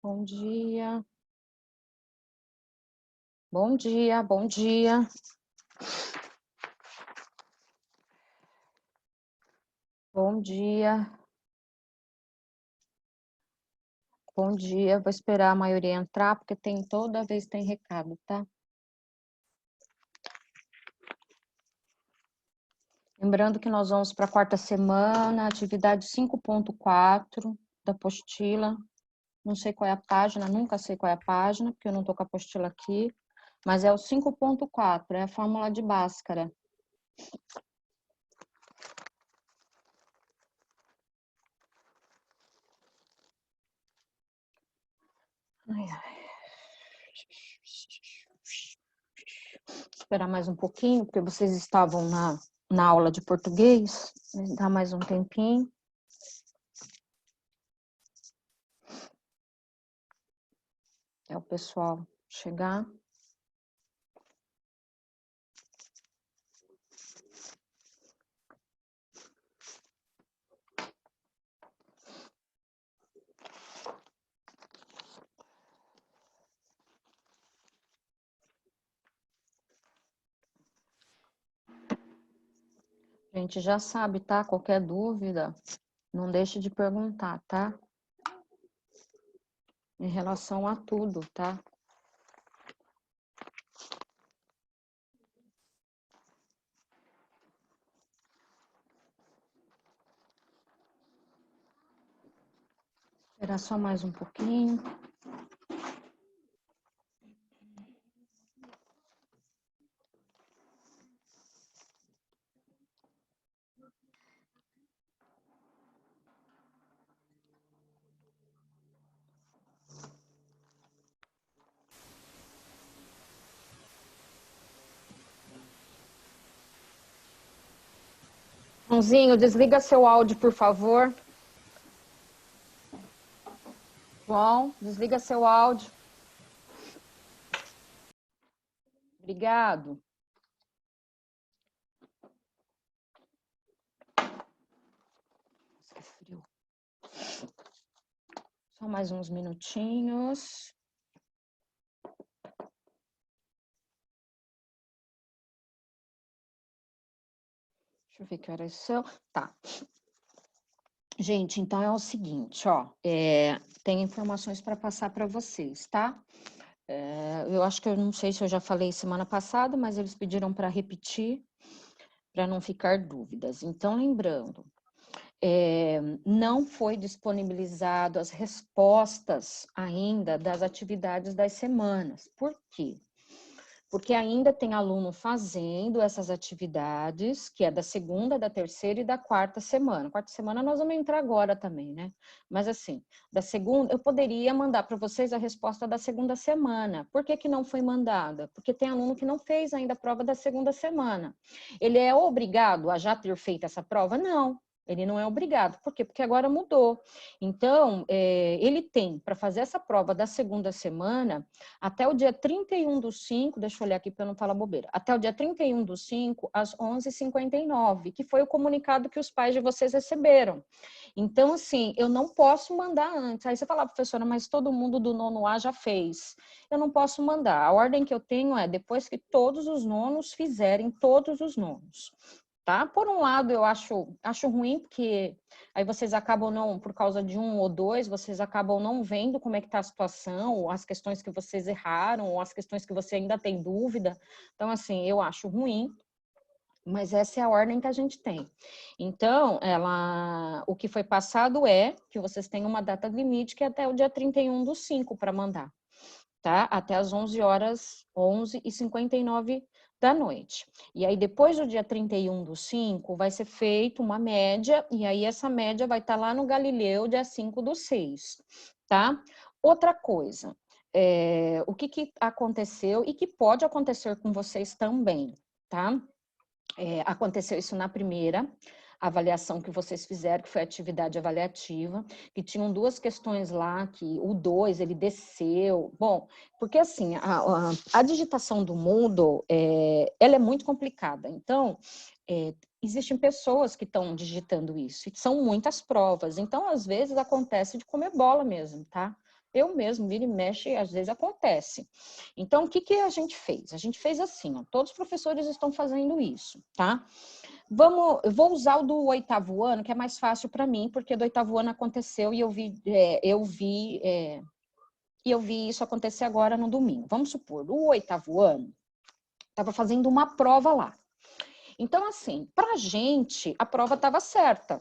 Bom dia. Bom dia, bom dia. Bom dia. Bom dia. Vou esperar a maioria entrar, porque toda vez tem recado, tá? Lembrando que nós vamos para a quarta semana, atividade 5.4 da apostila. Não sei qual é a página, nunca sei qual é a página, porque eu não estou com a apostila aqui. Mas é o 5.4, é a fórmula de Bhaskara. Ai, ai. Esperar mais um pouquinho, porque vocês estavam na aula de português. Dá mais um tempinho. É o pessoal chegar. A gente já sabe, tá? Qualquer dúvida, não deixe de perguntar, tá? Em relação a tudo, tá? Esperar só mais um pouquinho. Joãozinho, desliga seu áudio, por favor. João, desliga seu áudio. Obrigado. Nossa, que frio. Só mais uns minutinhos. Deixa eu ver que horas são. Tá. Gente, então é o seguinte, ó. Tem informações para passar para vocês, tá? Eu acho que eu não sei se eu já falei semana passada, mas eles pediram para repetir, para não ficar dúvidas. Então, lembrando, não foi disponibilizado as respostas ainda das atividades das semanas. Por quê? Porque ainda tem aluno fazendo essas atividades, que é da segunda, da terceira e da quarta semana. Quarta semana nós vamos entrar agora também, né? Mas assim, da segunda, eu poderia mandar para vocês a resposta da segunda semana. Por que que não foi mandada? Porque tem aluno que não fez ainda a prova da segunda semana. Ele é obrigado a já ter feito essa prova? Não. Ele não é obrigado. Por quê? Porque agora mudou. Então, ele tem para fazer essa prova da segunda semana até o dia 31/5, deixa eu olhar aqui para eu não falar bobeira, até o dia 31/5, às 11h59, que foi o comunicado que os pais de vocês receberam. Então, assim, eu não posso mandar antes. Aí você fala, professora, mas todo mundo do nono A já fez. Eu não posso mandar. A ordem que eu tenho é depois que todos os nonos fizerem todos os nonos. Tá? Por um lado, eu acho ruim, porque aí vocês acabam não, por causa de um ou dois, vocês acabam não vendo como é que está a situação, ou as questões que vocês erraram, ou as questões que você ainda tem dúvida. Então, assim, eu acho ruim, mas essa é a ordem que a gente tem. Então, o que foi passado é que vocês têm uma data limite, que é até o dia 31/5 para mandar, tá? Até as 11h, 11h59 da noite. E aí, depois do dia 31/5, vai ser feita uma média, e aí essa média vai estar lá no Galileu, dia 5/6, tá? Outra coisa, o que aconteceu e que pode acontecer com vocês também, tá? Aconteceu isso na primeira avaliação que vocês fizeram, que foi a atividade avaliativa, que tinham duas questões lá, que o 2, ele desceu. Bom, porque assim, a digitação do Moodle, ela é muito complicada. Então, existem pessoas que estão digitando isso, e são muitas provas. Então, às vezes, acontece de comer bola mesmo, tá? Eu mesmo, vira e mexe, às vezes acontece. Então, o que que a gente fez? A gente fez assim, ó, todos os professores estão fazendo isso, tá? Eu vou usar o do 8º ano, que é mais fácil para mim, porque do 8º ano aconteceu e eu vi isso acontecer agora no domingo. Vamos supor, o 8º ano estava fazendo uma prova lá. Então, assim, para a gente, a prova estava certa,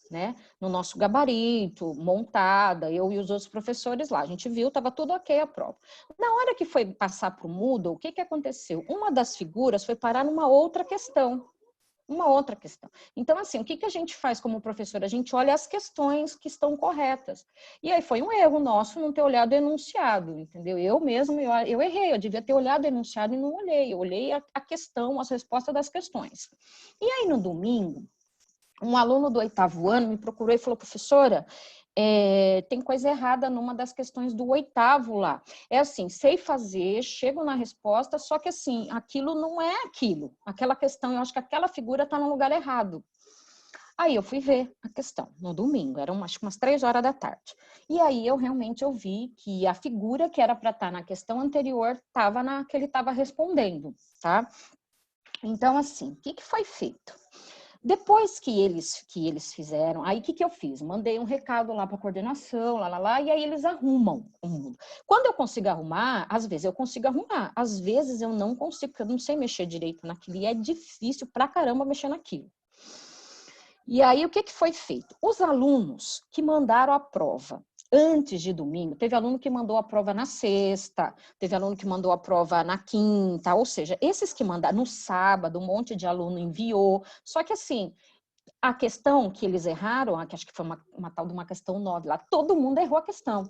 né? No nosso gabarito, montada, eu e os outros professores lá. A gente viu, estava tudo ok a prova. Na hora que foi passar para o Moodle, o que que aconteceu? Uma das figuras foi parar numa outra questão. Uma outra questão. Então, assim, o que que a gente faz como professor? A gente olha as questões que estão corretas. E aí foi um erro nosso não ter olhado o enunciado, entendeu? Eu mesmo, eu errei, eu devia ter olhado o enunciado e não olhei. Eu olhei a questão, as respostas das questões. E aí, no domingo, um aluno do 8º ano me procurou e falou, professora, tem coisa errada numa das questões do 8º lá. É assim, sei fazer, chego na resposta, só que assim, aquilo não é aquilo. Aquela questão, eu acho que aquela figura está no lugar errado. Aí eu fui ver a questão no domingo, eram acho que umas 3 horas da tarde. E aí eu realmente ouvi que a figura que era para estar na questão anterior estava na que ele estava respondendo, tá? Então, assim, o que que foi feito? Depois que eles fizeram, aí o que que eu fiz? Mandei um recado lá para a coordenação, e aí eles arrumam o mundo. Quando eu consigo arrumar, às vezes eu consigo arrumar, às vezes eu não consigo, porque eu não sei mexer direito naquilo, e é difícil pra caramba mexer naquilo. E aí o que que foi feito? Os alunos que mandaram a prova antes de domingo, teve aluno que mandou a prova na sexta, teve aluno que mandou a prova na quinta, ou seja, esses que mandaram no sábado, um monte de aluno enviou, só que assim, a questão que eles erraram, que acho que foi uma tal de uma questão 9 lá, todo mundo errou a questão.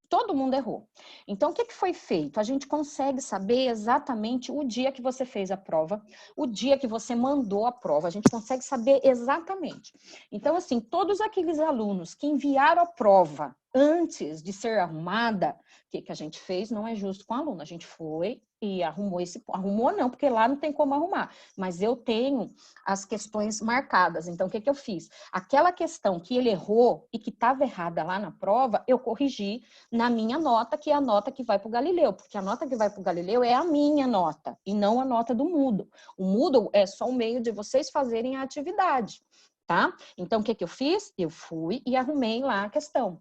Todo mundo errou. Então, o que que foi feito? A gente consegue saber exatamente o dia que você fez a prova, o dia que você mandou a prova, a gente consegue saber exatamente. Então, assim, todos aqueles alunos que enviaram a prova antes de ser arrumada, o que que a gente fez? Não é justo com o aluno. A gente foi e arrumou não, porque lá não tem como arrumar. Mas eu tenho as questões marcadas. Então, o que que eu fiz? Aquela questão que ele errou e que estava errada lá na prova, eu corrigi na minha nota, que é a nota que vai para o Galileu, porque a nota que vai para o Galileu é a minha nota, e não a nota do Moodle. O Moodle é só um meio de vocês fazerem a atividade, tá? Então, o que que eu fiz? Eu fui e arrumei lá a questão.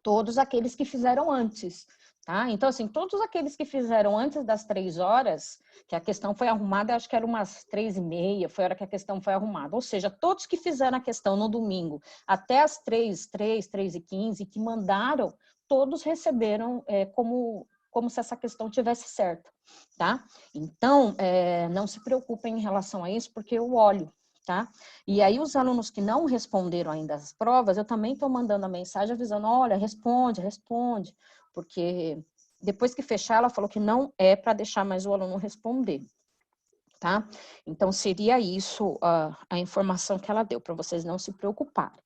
Todos aqueles que fizeram antes, tá? Então, assim, todos aqueles que fizeram antes das 3 horas, que a questão foi arrumada, acho que era umas 3h30, foi a hora que a questão foi arrumada. Ou seja, todos que fizeram a questão no domingo até as 3h15, que mandaram, todos receberam como se essa questão tivesse certa, tá? Então, não se preocupem em relação a isso, porque eu olho, tá? E aí os alunos que não responderam ainda as provas, eu também estou mandando a mensagem avisando, olha, responde, porque depois que fechar, ela falou que não é para deixar mais o aluno responder, tá? Então, seria isso a informação que ela deu, para vocês não se preocuparem,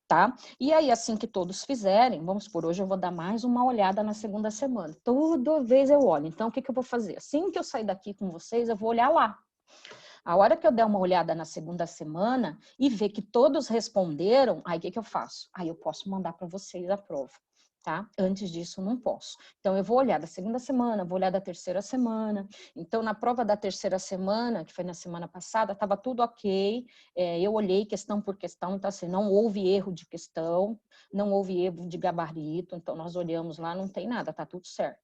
tá? E aí, assim que todos fizerem, vamos por hoje, eu vou dar mais uma olhada na segunda semana. Toda vez eu olho. Então, o que que eu vou fazer? Assim que eu sair daqui com vocês, eu vou olhar lá. A hora que eu der uma olhada na segunda semana e ver que todos responderam, aí o que que eu faço? Aí eu posso mandar para vocês a prova, tá? Antes disso, não posso. Então, eu vou olhar da segunda semana, vou olhar da terceira semana. Então, na prova da terceira semana, que foi na semana passada, estava tudo ok. Eu olhei questão por questão, então, assim, não houve erro de questão, não houve erro de gabarito. Então, nós olhamos lá, não tem nada, tá tudo certo.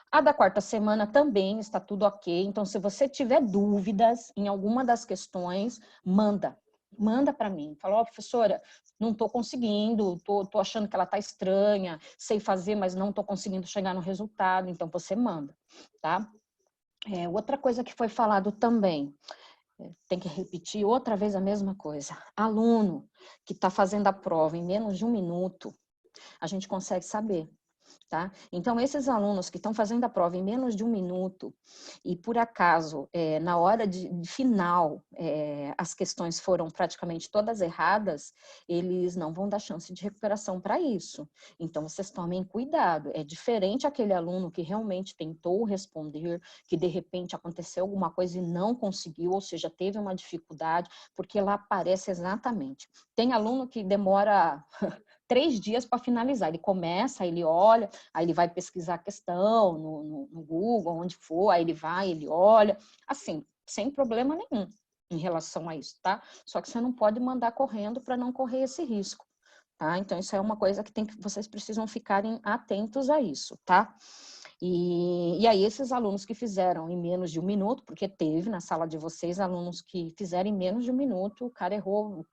A da quarta semana também está tudo ok. Então, se você tiver dúvidas em alguma das questões, manda para mim. Fala, professora, não estou conseguindo, tô achando que ela está estranha, sei fazer, mas não estou conseguindo chegar no resultado. Então, você manda, tá? Outra coisa que foi falado também, tem que repetir outra vez a mesma coisa. Aluno que está fazendo a prova em menos de 1 minuto, a gente consegue saber. Tá? Então, esses alunos que estão fazendo a prova em menos de 1 minuto e, por acaso, na hora de final, as questões foram praticamente todas erradas, eles não vão dar chance de recuperação para isso. Então, vocês tomem cuidado. É diferente aquele aluno que realmente tentou responder, que, de repente, aconteceu alguma coisa e não conseguiu, ou seja, teve uma dificuldade, porque lá aparece exatamente. Tem aluno que demora 3 dias para finalizar. Ele começa, aí ele olha, aí ele vai pesquisar a questão no Google, onde for, aí ele vai, ele olha, assim, sem problema nenhum em relação a isso, tá? Só que você não pode mandar correndo para não correr esse risco, tá? Então, isso é uma coisa que vocês precisam ficarem atentos a isso, tá? E aí, esses alunos que fizeram em menos de 1 minuto, porque teve na sala de vocês alunos que fizeram em menos de 1 minuto, o cara errou,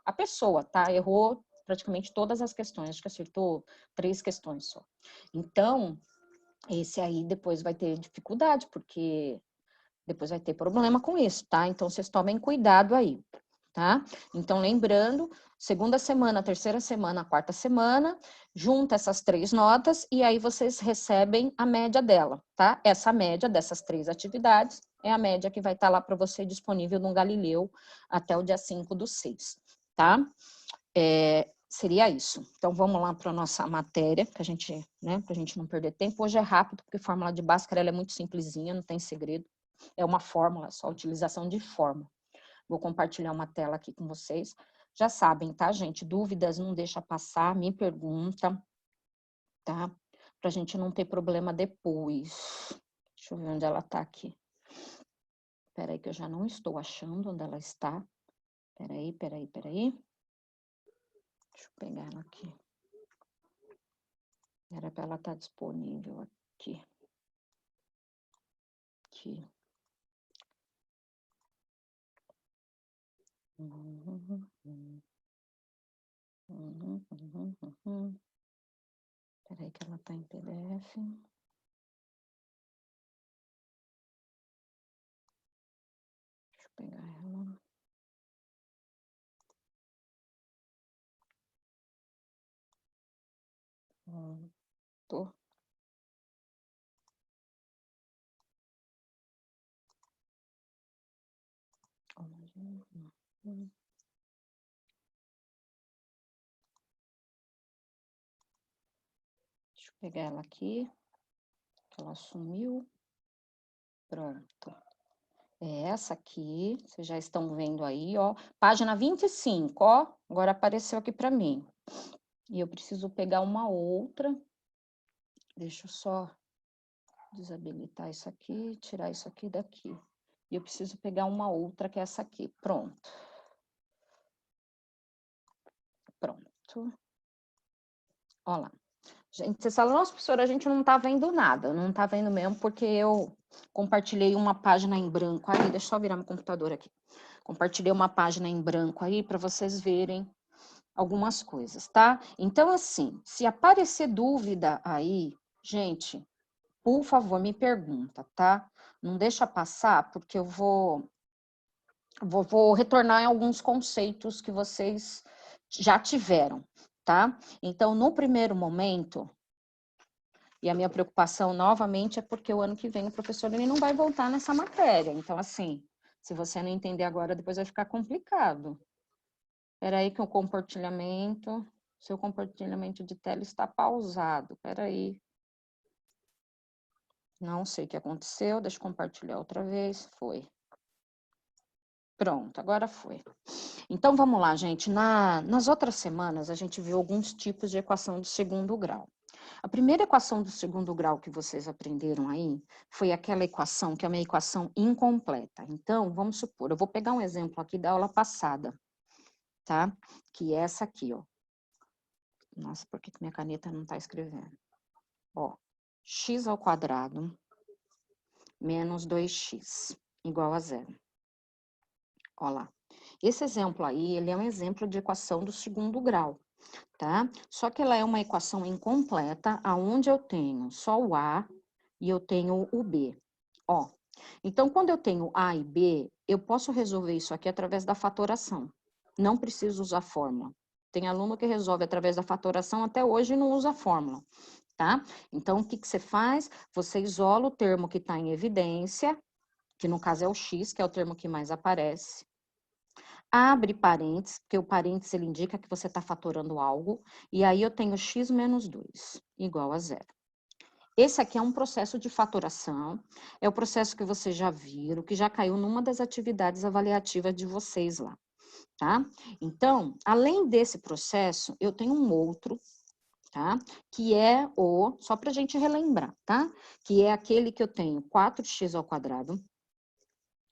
a pessoa, tá? Errou praticamente todas as questões, acho que acertou 3 questões só. Então, esse aí depois vai ter dificuldade, porque depois vai ter problema com isso, tá? Então, vocês tomem cuidado aí, tá? Então, lembrando, segunda semana, terceira semana, quarta semana, junta essas 3 notas e aí vocês recebem a média dela, tá? Essa média dessas 3 atividades é a média que vai estar lá para você disponível no Galileu até o dia 5/6, tá? Seria isso. Então, vamos lá para a nossa matéria, que a gente, né, para a gente não perder tempo. Hoje é rápido, porque fórmula de Bhaskara ela é muito simplesinha, não tem segredo. É uma fórmula, só utilização de fórmula. Vou compartilhar uma tela aqui com vocês. Já sabem, tá, gente? Dúvidas, não deixa passar, me pergunta, tá? Pra gente não ter problema depois. Deixa eu ver onde ela tá aqui. Peraí, que eu já não estou achando onde ela está. Peraí. Deixa eu pegar ela aqui. Era para ela estar disponível aqui. Aqui. Peraí que ela tá em PDF. Deixa eu pegar ela. Tô. Deixa eu pegar ela aqui, que ela sumiu. Pronto. É essa aqui, vocês já estão vendo aí, ó. Página 25, ó. Agora apareceu aqui para mim. E eu preciso pegar uma outra. Deixa eu só desabilitar isso aqui, tirar isso aqui daqui. E eu preciso pegar uma outra, que é essa aqui. Pronto. Pronto. Ó lá. Gente, vocês falam, nossa, professora, a gente não tá vendo nada. Não tá vendo mesmo, porque eu compartilhei uma página em branco aí. Deixa eu só virar meu computador aqui. Compartilhei uma página em branco aí para vocês verem algumas coisas, tá? Então, assim, se aparecer dúvida aí, gente, por favor, me pergunta, tá? Não deixa passar, porque eu vou retornar em alguns conceitos que vocês já tiveram, tá? Então, no primeiro momento, e a minha preocupação novamente é porque o ano que vem o professor ele não vai voltar nessa matéria. Então, assim, se você não entender agora, depois vai ficar complicado. Espera aí que o compartilhamento, seu compartilhamento de tela está pausado. Espera aí. Não sei o que aconteceu, deixa eu compartilhar outra vez. Foi. Pronto, agora foi. Então, vamos lá, gente. Nas outras semanas, a gente viu alguns tipos de equação de segundo grau. A primeira equação do segundo grau que vocês aprenderam aí foi aquela equação que é uma equação incompleta. Então, vamos supor, eu vou pegar um exemplo aqui da aula passada, tá? Que é essa aqui, ó. Nossa, por que minha caneta não tá escrevendo? Ó, x ao quadrado menos 2x igual a 0. Ó lá. Esse exemplo aí, ele é um exemplo de equação do segundo grau, tá? Só que ela é uma equação incompleta, aonde eu tenho só o A e eu tenho o B. Ó, então, quando eu tenho A e B, eu posso resolver isso aqui através da fatoração. Não preciso usar fórmula. Tem aluno que resolve através da fatoração até hoje e não usa fórmula, tá? Então, o que você faz? Você isola o termo que está em evidência, que no caso é o x, que é o termo que mais aparece. Abre parênteses, porque o parênteses ele indica que você está fatorando algo, e aí eu tenho x menos 2, igual a 0. Esse aqui é um processo de fatoração, é o processo que vocês já viram, que já caiu numa das atividades avaliativas de vocês lá, tá? Então, além desse processo, eu tenho um outro, tá? Que é só para a gente relembrar, tá? Que é aquele que eu tenho 4x ao quadrado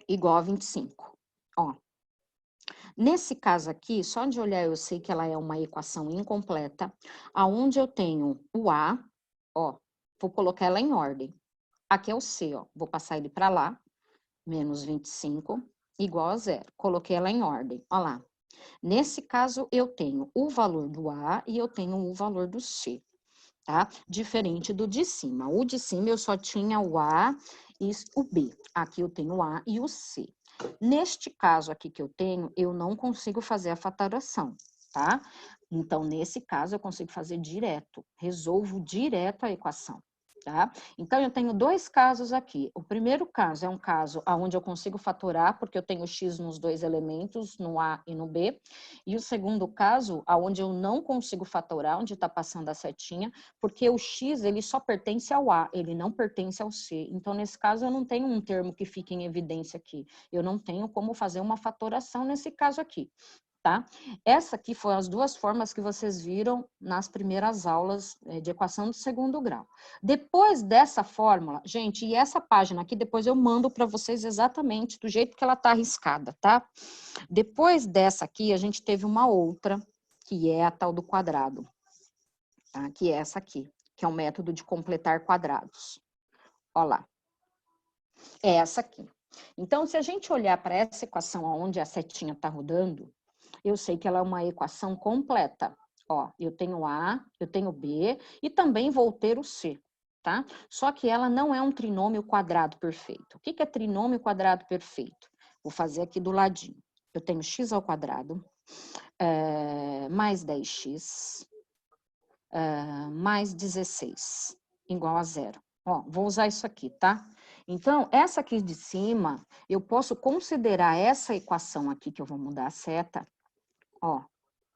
igual a 25. Ó, nesse caso aqui, só de olhar eu sei que ela é uma equação incompleta, aonde eu tenho o A, ó, vou colocar ela em ordem. Aqui é o C, ó, vou passar ele para lá, menos 25, igual a zero. Coloquei ela em ordem, ó lá. Nesse caso, eu tenho o valor do A e eu tenho o valor do C, tá? Diferente do de cima. O de cima eu só tinha o A e o B. Aqui eu tenho o A e o C. Neste caso aqui que eu não consigo fazer a fatoração, tá? Então, nesse caso, eu consigo fazer direto. Resolvo direto a equação. Tá? Então, eu tenho dois casos aqui. O primeiro caso é um caso onde eu consigo fatorar, porque eu tenho x nos dois elementos, no A e no B. E o segundo caso, onde eu não consigo fatorar, onde está passando a setinha, porque o x ele só pertence ao A, ele não pertence ao C. Então, nesse caso, eu não tenho um termo que fique em evidência aqui. Eu não tenho como fazer uma fatoração nesse caso aqui. Tá? Essa aqui foram as duas formas que vocês viram nas primeiras aulas de equação do segundo grau. Depois dessa fórmula, gente, e essa página aqui, depois eu mando para vocês exatamente do jeito que ela está arriscada, tá? Depois dessa aqui, a gente teve uma outra, que é a tal do quadrado, tá? Que é essa aqui, que é o método de completar quadrados. Olha lá. É essa aqui. Então, se a gente olhar para essa equação onde a setinha está rodando, eu sei que ela é uma equação completa. Ó, eu tenho A, eu tenho B e também vou ter o C, tá? Só que ela não é um trinômio quadrado perfeito. O que é trinômio quadrado perfeito? Vou fazer aqui do ladinho. Eu tenho x ao quadrado, mais 10x, mais 16, igual a zero. Ó, vou usar isso aqui, tá? Então, essa aqui de cima, eu posso considerar essa equação aqui, que eu vou mudar a seta, ó,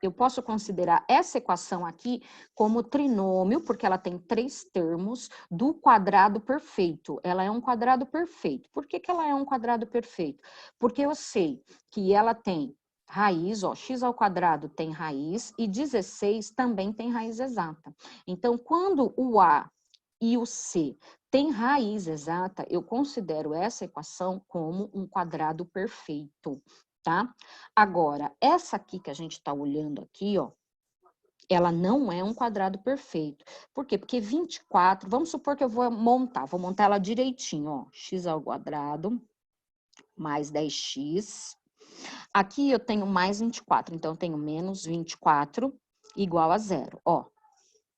eu posso considerar essa equação aqui como trinômio, porque ela tem 3 termos do quadrado perfeito. Ela é um quadrado perfeito. Por que ela é um quadrado perfeito? Porque eu sei que ela tem raiz, ó, x ao quadrado tem raiz e 16 também tem raiz exata. Então, quando o A e o C tem raiz exata, eu considero essa equação como um quadrado perfeito, tá? Agora, essa aqui que a gente está olhando aqui, ó, ela não é um quadrado perfeito. Por quê? Porque 24, vamos supor que eu vou montar ela direitinho, ó, x ao quadrado mais 10x. Aqui eu tenho mais 24, então eu tenho menos 24 igual a zero, ó.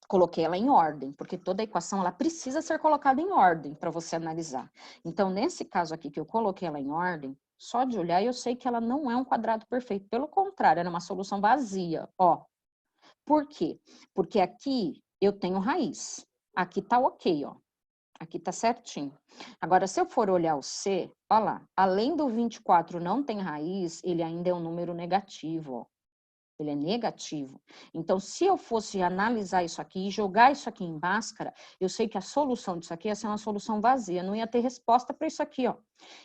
Coloquei ela em ordem, porque toda equação ela precisa ser colocada em ordem para você analisar. Então, nesse caso aqui que eu coloquei ela em ordem, só de olhar eu sei que ela não é um quadrado perfeito. Pelo contrário, ela é uma solução vazia, ó. Por quê? Porque aqui eu tenho raiz. Aqui tá ok, ó. Aqui tá certinho. Agora, se eu for olhar o C, ó lá, além do 24 não tem raiz, ele ainda é um número negativo, ó. Ele é negativo. Então, se eu fosse analisar isso aqui e jogar isso aqui em Bhaskara, eu sei que a solução disso aqui ia ser uma solução vazia, não ia ter resposta para isso aqui, ó.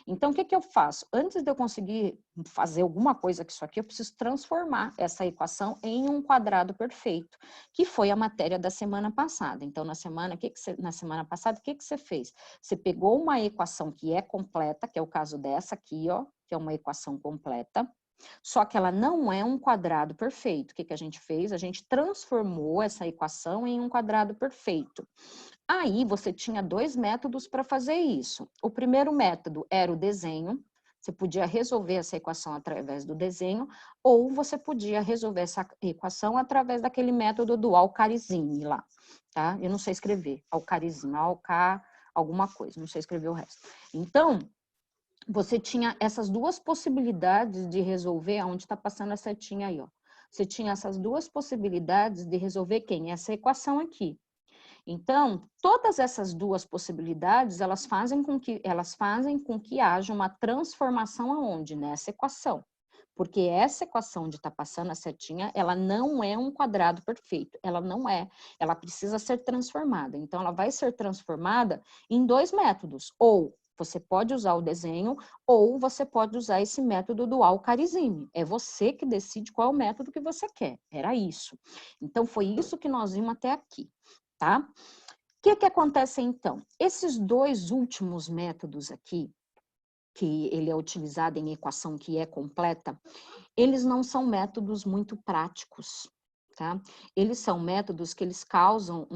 Então, o que que eu faço? Antes de eu conseguir fazer alguma coisa com isso aqui, eu preciso transformar essa equação em um quadrado perfeito, que foi a matéria da semana passada. Então, na semana passada, o que que você fez? Você pegou uma equação que é completa, que é o caso dessa aqui, ó, que é uma equação completa, só que ela não é um quadrado perfeito. O que que a gente fez? A gente transformou essa equação em um quadrado perfeito. Aí você tinha dois métodos para fazer isso. O primeiro método era o desenho. Você podia resolver essa equação através do desenho, ou você podia resolver essa equação através daquele método do Al-Khwarizmi lá, tá? Eu não sei escrever, Al-Khwarizmi, alguma coisa, não sei escrever o resto. Então, você tinha essas duas possibilidades de resolver, onde está passando a setinha aí, ó. Você tinha essas duas possibilidades de resolver quem? Essa equação aqui. Então, todas essas duas possibilidades, elas fazem com que haja uma transformação aonde? Nessa equação. Porque essa equação onde está passando a setinha, ela não é um quadrado perfeito. Ela não é. Ela precisa ser transformada. Então, ela vai ser transformada em dois métodos. Ou Você pode usar o desenho ou você pode usar esse método do Al-Khawarizmi. É você que decide qual é o método que você quer. Era isso. Então, foi isso que nós vimos até aqui, tá? O que acontece então? Esses dois últimos métodos aqui, que ele é utilizado em equação que é completa, eles não são métodos muito práticos, tá? Eles são métodos que eles causam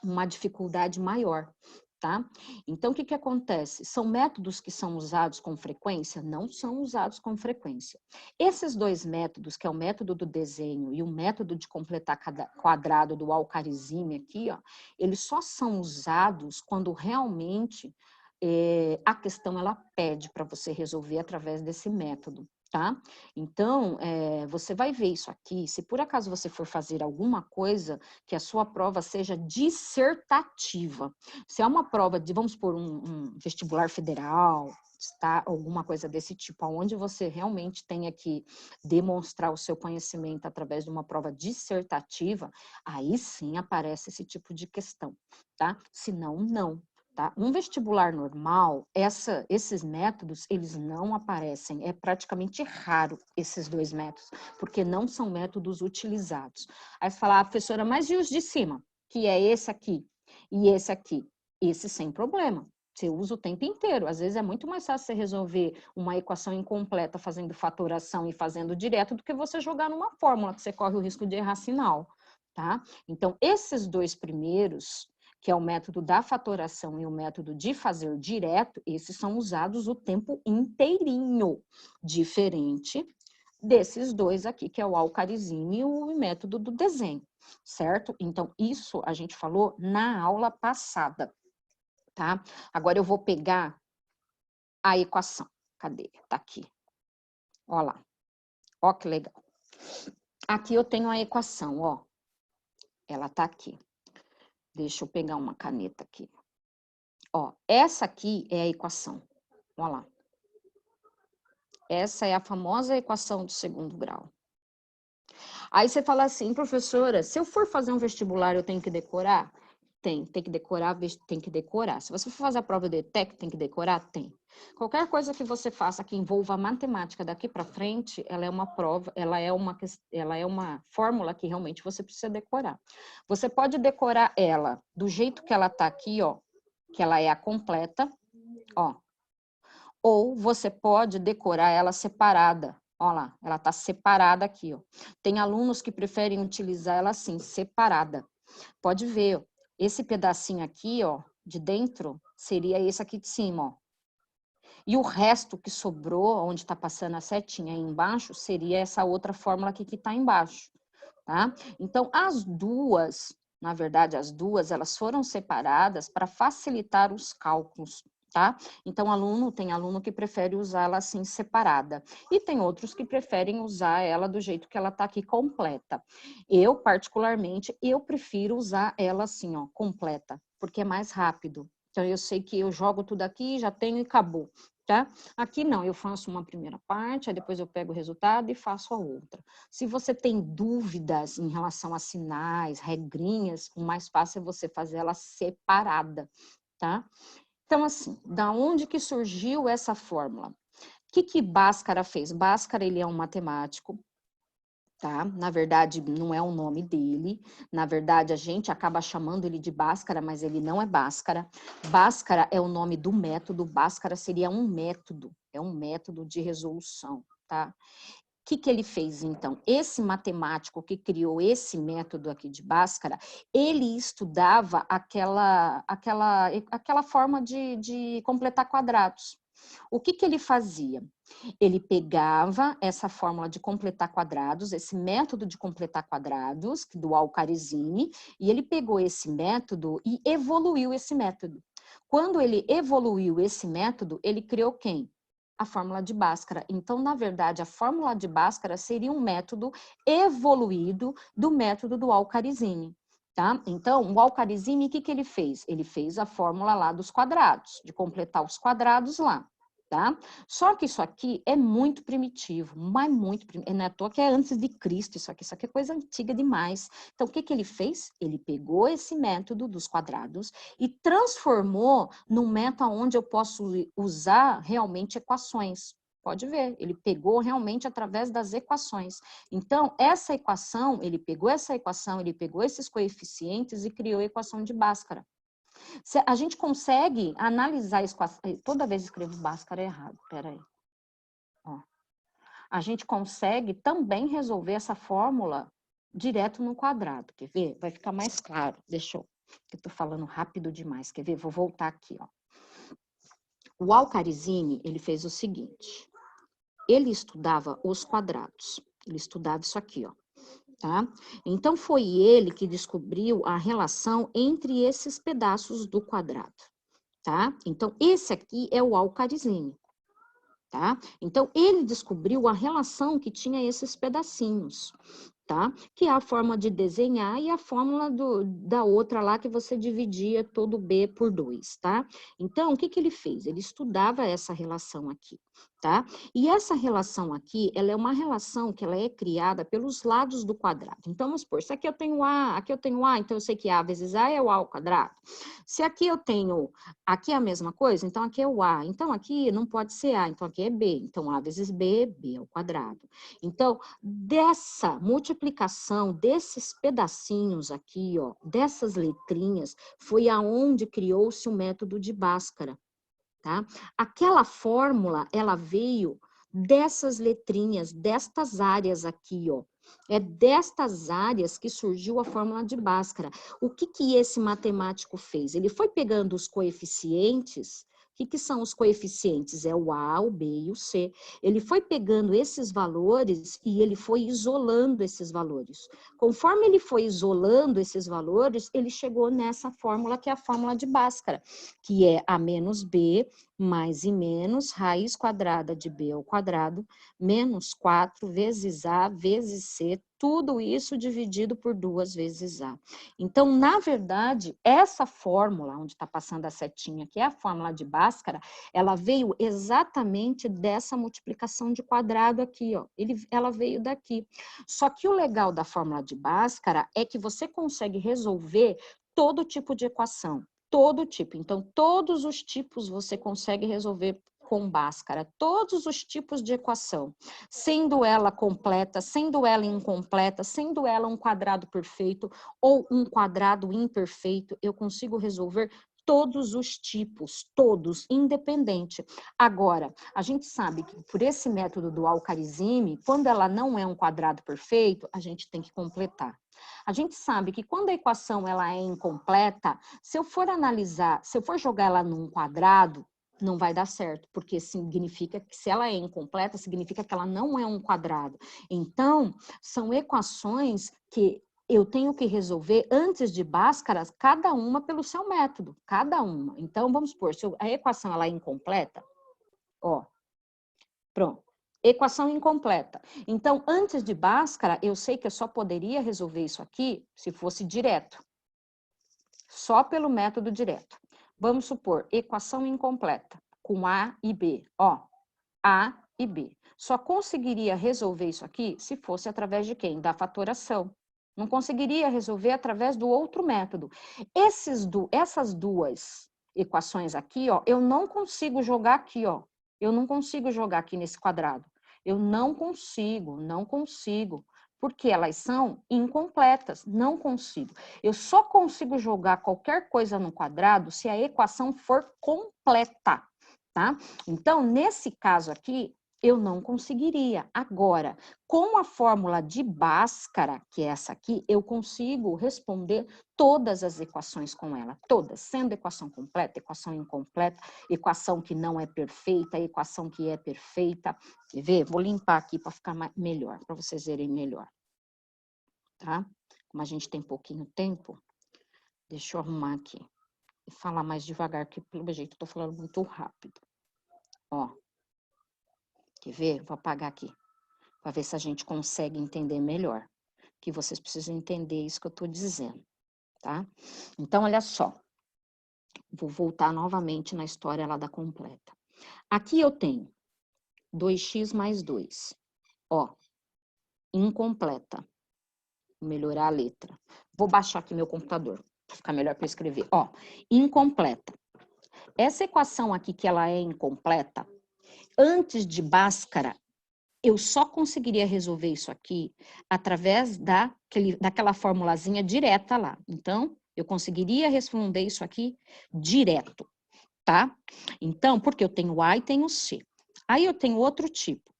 uma dificuldade maior, tá? Então, o que acontece? São métodos que são usados com frequência? Não são usados com frequência. Esses dois métodos, que é o método do desenho e o método de completar quadrado do Al-Khawarizmi aqui, ó, eles só são usados quando realmente a questão ela pede para você resolver através desse método, tá? Então, você vai ver isso aqui, se por acaso você for fazer alguma coisa que a sua prova seja dissertativa. Se é uma prova de, vamos supor, um vestibular federal, tá? Alguma coisa desse tipo, onde você realmente tenha que demonstrar o seu conhecimento através de uma prova dissertativa, aí sim aparece esse tipo de questão, tá? Senão, não. Tá? Um vestibular normal, esses métodos, eles não aparecem. É praticamente raro esses dois métodos, porque não são métodos utilizados. Aí você fala, professora, mas e os de cima? Que é esse aqui e esse aqui? Esse sem problema. Você usa o tempo inteiro. Às vezes é muito mais fácil você resolver uma equação incompleta fazendo fatoração e fazendo direto do que você jogar numa fórmula, que você corre o risco de errar sinal. Tá? Então, esses dois primeiros, que é o método da fatoração e o método de fazer direto, esses são usados o tempo inteirinho, diferente desses dois aqui, que é o Al-Khawarizmi e o método do desenho, certo? Então, isso a gente falou na aula passada, tá? Agora eu vou pegar a equação. Cadê? Tá aqui. Ó lá. Ó que legal. Aqui eu tenho a equação, ó. Ela tá aqui. Deixa eu pegar uma caneta aqui. Ó, essa aqui é a equação. Olha lá. Essa é a famosa equação do segundo grau. Aí você fala assim, professora, se eu for fazer um vestibular, eu tenho que decorar? Tem que decorar, tem que decorar. Se você for fazer a prova do ETEC, tem que decorar? Tem. Qualquer coisa que você faça que envolva a matemática daqui para frente, ela é uma prova, ela é uma fórmula que realmente você precisa decorar. Você pode decorar ela do jeito que ela está aqui, ó, que ela é a completa, ó. Ou você pode decorar ela separada. Olha lá, ela está separada aqui, ó. Tem alunos que preferem utilizar ela assim, separada. Pode ver, ó, esse pedacinho aqui, ó, de dentro, seria esse aqui de cima, ó. E o resto que sobrou, onde está passando a setinha aí embaixo, seria essa outra fórmula aqui que está embaixo, tá? Então, as duas, na verdade, as duas, elas foram separadas para facilitar os cálculos, tá? Então, tem aluno que prefere usar ela assim separada. E tem outros que preferem usar ela do jeito que ela está aqui completa. Eu, particularmente, eu prefiro usar ela assim, ó, completa, porque é mais rápido. Então, eu sei que eu jogo tudo aqui, já tenho e acabou, tá? Aqui não, eu faço uma primeira parte, aí depois eu pego o resultado e faço a outra. Se você tem dúvidas em relação a sinais, regrinhas, o mais fácil é você fazer ela separada, tá? Então, assim, da onde que surgiu essa fórmula? O que Bhaskara fez? Bhaskara, ele é um matemático, tá? Na verdade, não é o nome dele. Na verdade, a gente acaba chamando ele de Bhaskara, mas ele não é Bhaskara. Bhaskara é o nome do método. Bhaskara seria um método, é um método de resolução, tá? O que ele fez, então? Esse matemático que criou esse método aqui de Bhaskara, ele estudava aquela forma de completar quadrados. O que ele fazia? Ele pegava essa fórmula de completar quadrados, esse método de completar quadrados, do Al-Khawarizmi, e ele pegou esse método e evoluiu esse método. Quando ele evoluiu esse método, ele criou quem? A fórmula de Bhaskara. Então, na verdade, a fórmula de Bhaskara seria um método evoluído do método do Al-Khawarizmi, tá? Então, o Al-Khawarizmi, o que ele fez? Ele fez a fórmula lá dos quadrados, de completar os quadrados lá. tá? Só que isso aqui é muito primitivo, mas muito primitivo. Não é à toa que é antes de Cristo isso aqui é coisa antiga demais. Então, o que que ele fez? Ele pegou esse método dos quadrados e transformou num método onde eu posso usar realmente equações. Pode ver, ele pegou realmente através das equações. Então, essa equação, ele pegou essa equação, ele pegou esses coeficientes e criou a equação de Bhaskara. A gente consegue analisar isso. Toda vez escrevo Bhaskara errado, peraí. Ó. A gente consegue também resolver essa fórmula direto no quadrado, quer ver? Vai ficar mais claro. Deixa eu tô falando rápido demais, quer ver? Vou voltar aqui, ó. O Al-Kharizmi, ele fez o seguinte, ele estudava os quadrados, ele estudava isso aqui, ó. Tá? Então, foi ele que descobriu a relação entre esses pedaços do quadrado, tá? Então, esse aqui é o Al-Kharizmi, tá? Então, ele descobriu a relação que tinha esses pedacinhos, tá? Que é a forma de desenhar e a fórmula da outra lá que você dividia todo B por 2, tá? Então, o que que ele fez? Ele estudava essa relação aqui, tá? E essa relação aqui, ela é uma relação que ela é criada pelos lados do quadrado. Então, vamos supor, se aqui eu tenho A, aqui eu tenho A, então eu sei que A vezes A é o A ao quadrado. Se aqui eu tenho, aqui é a mesma coisa, então aqui é o A. Então, aqui não pode ser A, então aqui é B. Então, A vezes B, B ao quadrado. Então, dessa multiplicação desses pedacinhos aqui, ó, dessas letrinhas, foi aonde criou-se o método de Bhaskara, tá? Aquela fórmula, ela veio dessas letrinhas, destas áreas aqui, ó. É destas áreas que surgiu a fórmula de Bhaskara. O que que esse matemático fez? Ele foi pegando os coeficientes. O que são os coeficientes? É o A, o B e o C. Ele foi pegando esses valores e ele foi isolando esses valores. Conforme ele foi isolando esses valores, ele chegou nessa fórmula que é a fórmula de Bhaskara, que é A menos B mais e menos raiz quadrada de B ao quadrado, menos 4 vezes A vezes C, tudo isso dividido por 2 vezes A. Então, na verdade, essa fórmula, onde está passando a setinha, que é a fórmula de Bhaskara, ela veio exatamente dessa multiplicação de quadrado aqui, ó. Ela veio daqui. Só que o legal da fórmula de Bhaskara é que você consegue resolver todo tipo de equação. Todo tipo. Então, todos os tipos você consegue resolver com Bhaskara, todos os tipos de equação, sendo ela completa, sendo ela incompleta, sendo ela um quadrado perfeito ou um quadrado imperfeito, eu consigo resolver todos os tipos, todos, independente. Agora, a gente sabe que por esse método do Al-Kharizmi, quando ela não é um quadrado perfeito, a gente tem que completar. A gente sabe que quando a equação ela é incompleta, se eu for analisar, se eu for jogar ela num quadrado, não vai dar certo, porque significa que se ela é incompleta, significa que ela não é um quadrado. Então, são equações que eu tenho que resolver antes de Bhaskara, cada uma pelo seu método, cada uma. Então, vamos supor, se a equação ela é incompleta, ó, pronto. Equação incompleta. Então, antes de Bhaskara, eu sei que eu só poderia resolver isso aqui se fosse direto. Só pelo método direto. Vamos supor, equação incompleta, com A e B. Ó, A e B. Só conseguiria resolver isso aqui se fosse através de quem? Da fatoração. Não conseguiria resolver através do outro método. Essas duas equações aqui, ó, eu não consigo jogar aqui, ó. Eu não consigo jogar aqui nesse quadrado. Eu não consigo, porque elas são incompletas, não consigo. Eu só consigo jogar qualquer coisa no quadrado se a equação for completa, tá? Então, nesse caso aqui, eu não conseguiria. Agora, com a fórmula de Bhaskara, que é essa aqui, eu consigo responder todas as equações com ela, todas, sendo equação completa, equação incompleta, equação que não é perfeita, equação que é perfeita. Quer ver? Vou limpar aqui para ficar melhor, para vocês verem melhor. Tá? Como a gente tem pouquinho tempo, deixa eu arrumar aqui e falar mais devagar, que pelo jeito eu tô falando muito rápido. Ó. Quer ver? Vou apagar aqui, para ver se a gente consegue entender melhor. Que vocês precisam entender isso que eu estou dizendo, tá? Então, olha só. Vou voltar novamente na história lá da completa. Aqui eu tenho 2x mais 2. Ó, incompleta. Vou melhorar a letra. Vou baixar aqui meu computador, para ficar melhor para escrever. Ó, incompleta. Essa equação aqui, que ela é incompleta, antes de Bhaskara, eu só conseguiria resolver isso aqui através daquela formulazinha direta lá. Então, eu conseguiria responder isso aqui direto, tá? Então, porque eu tenho A e tenho C. Aí eu tenho outro tipo.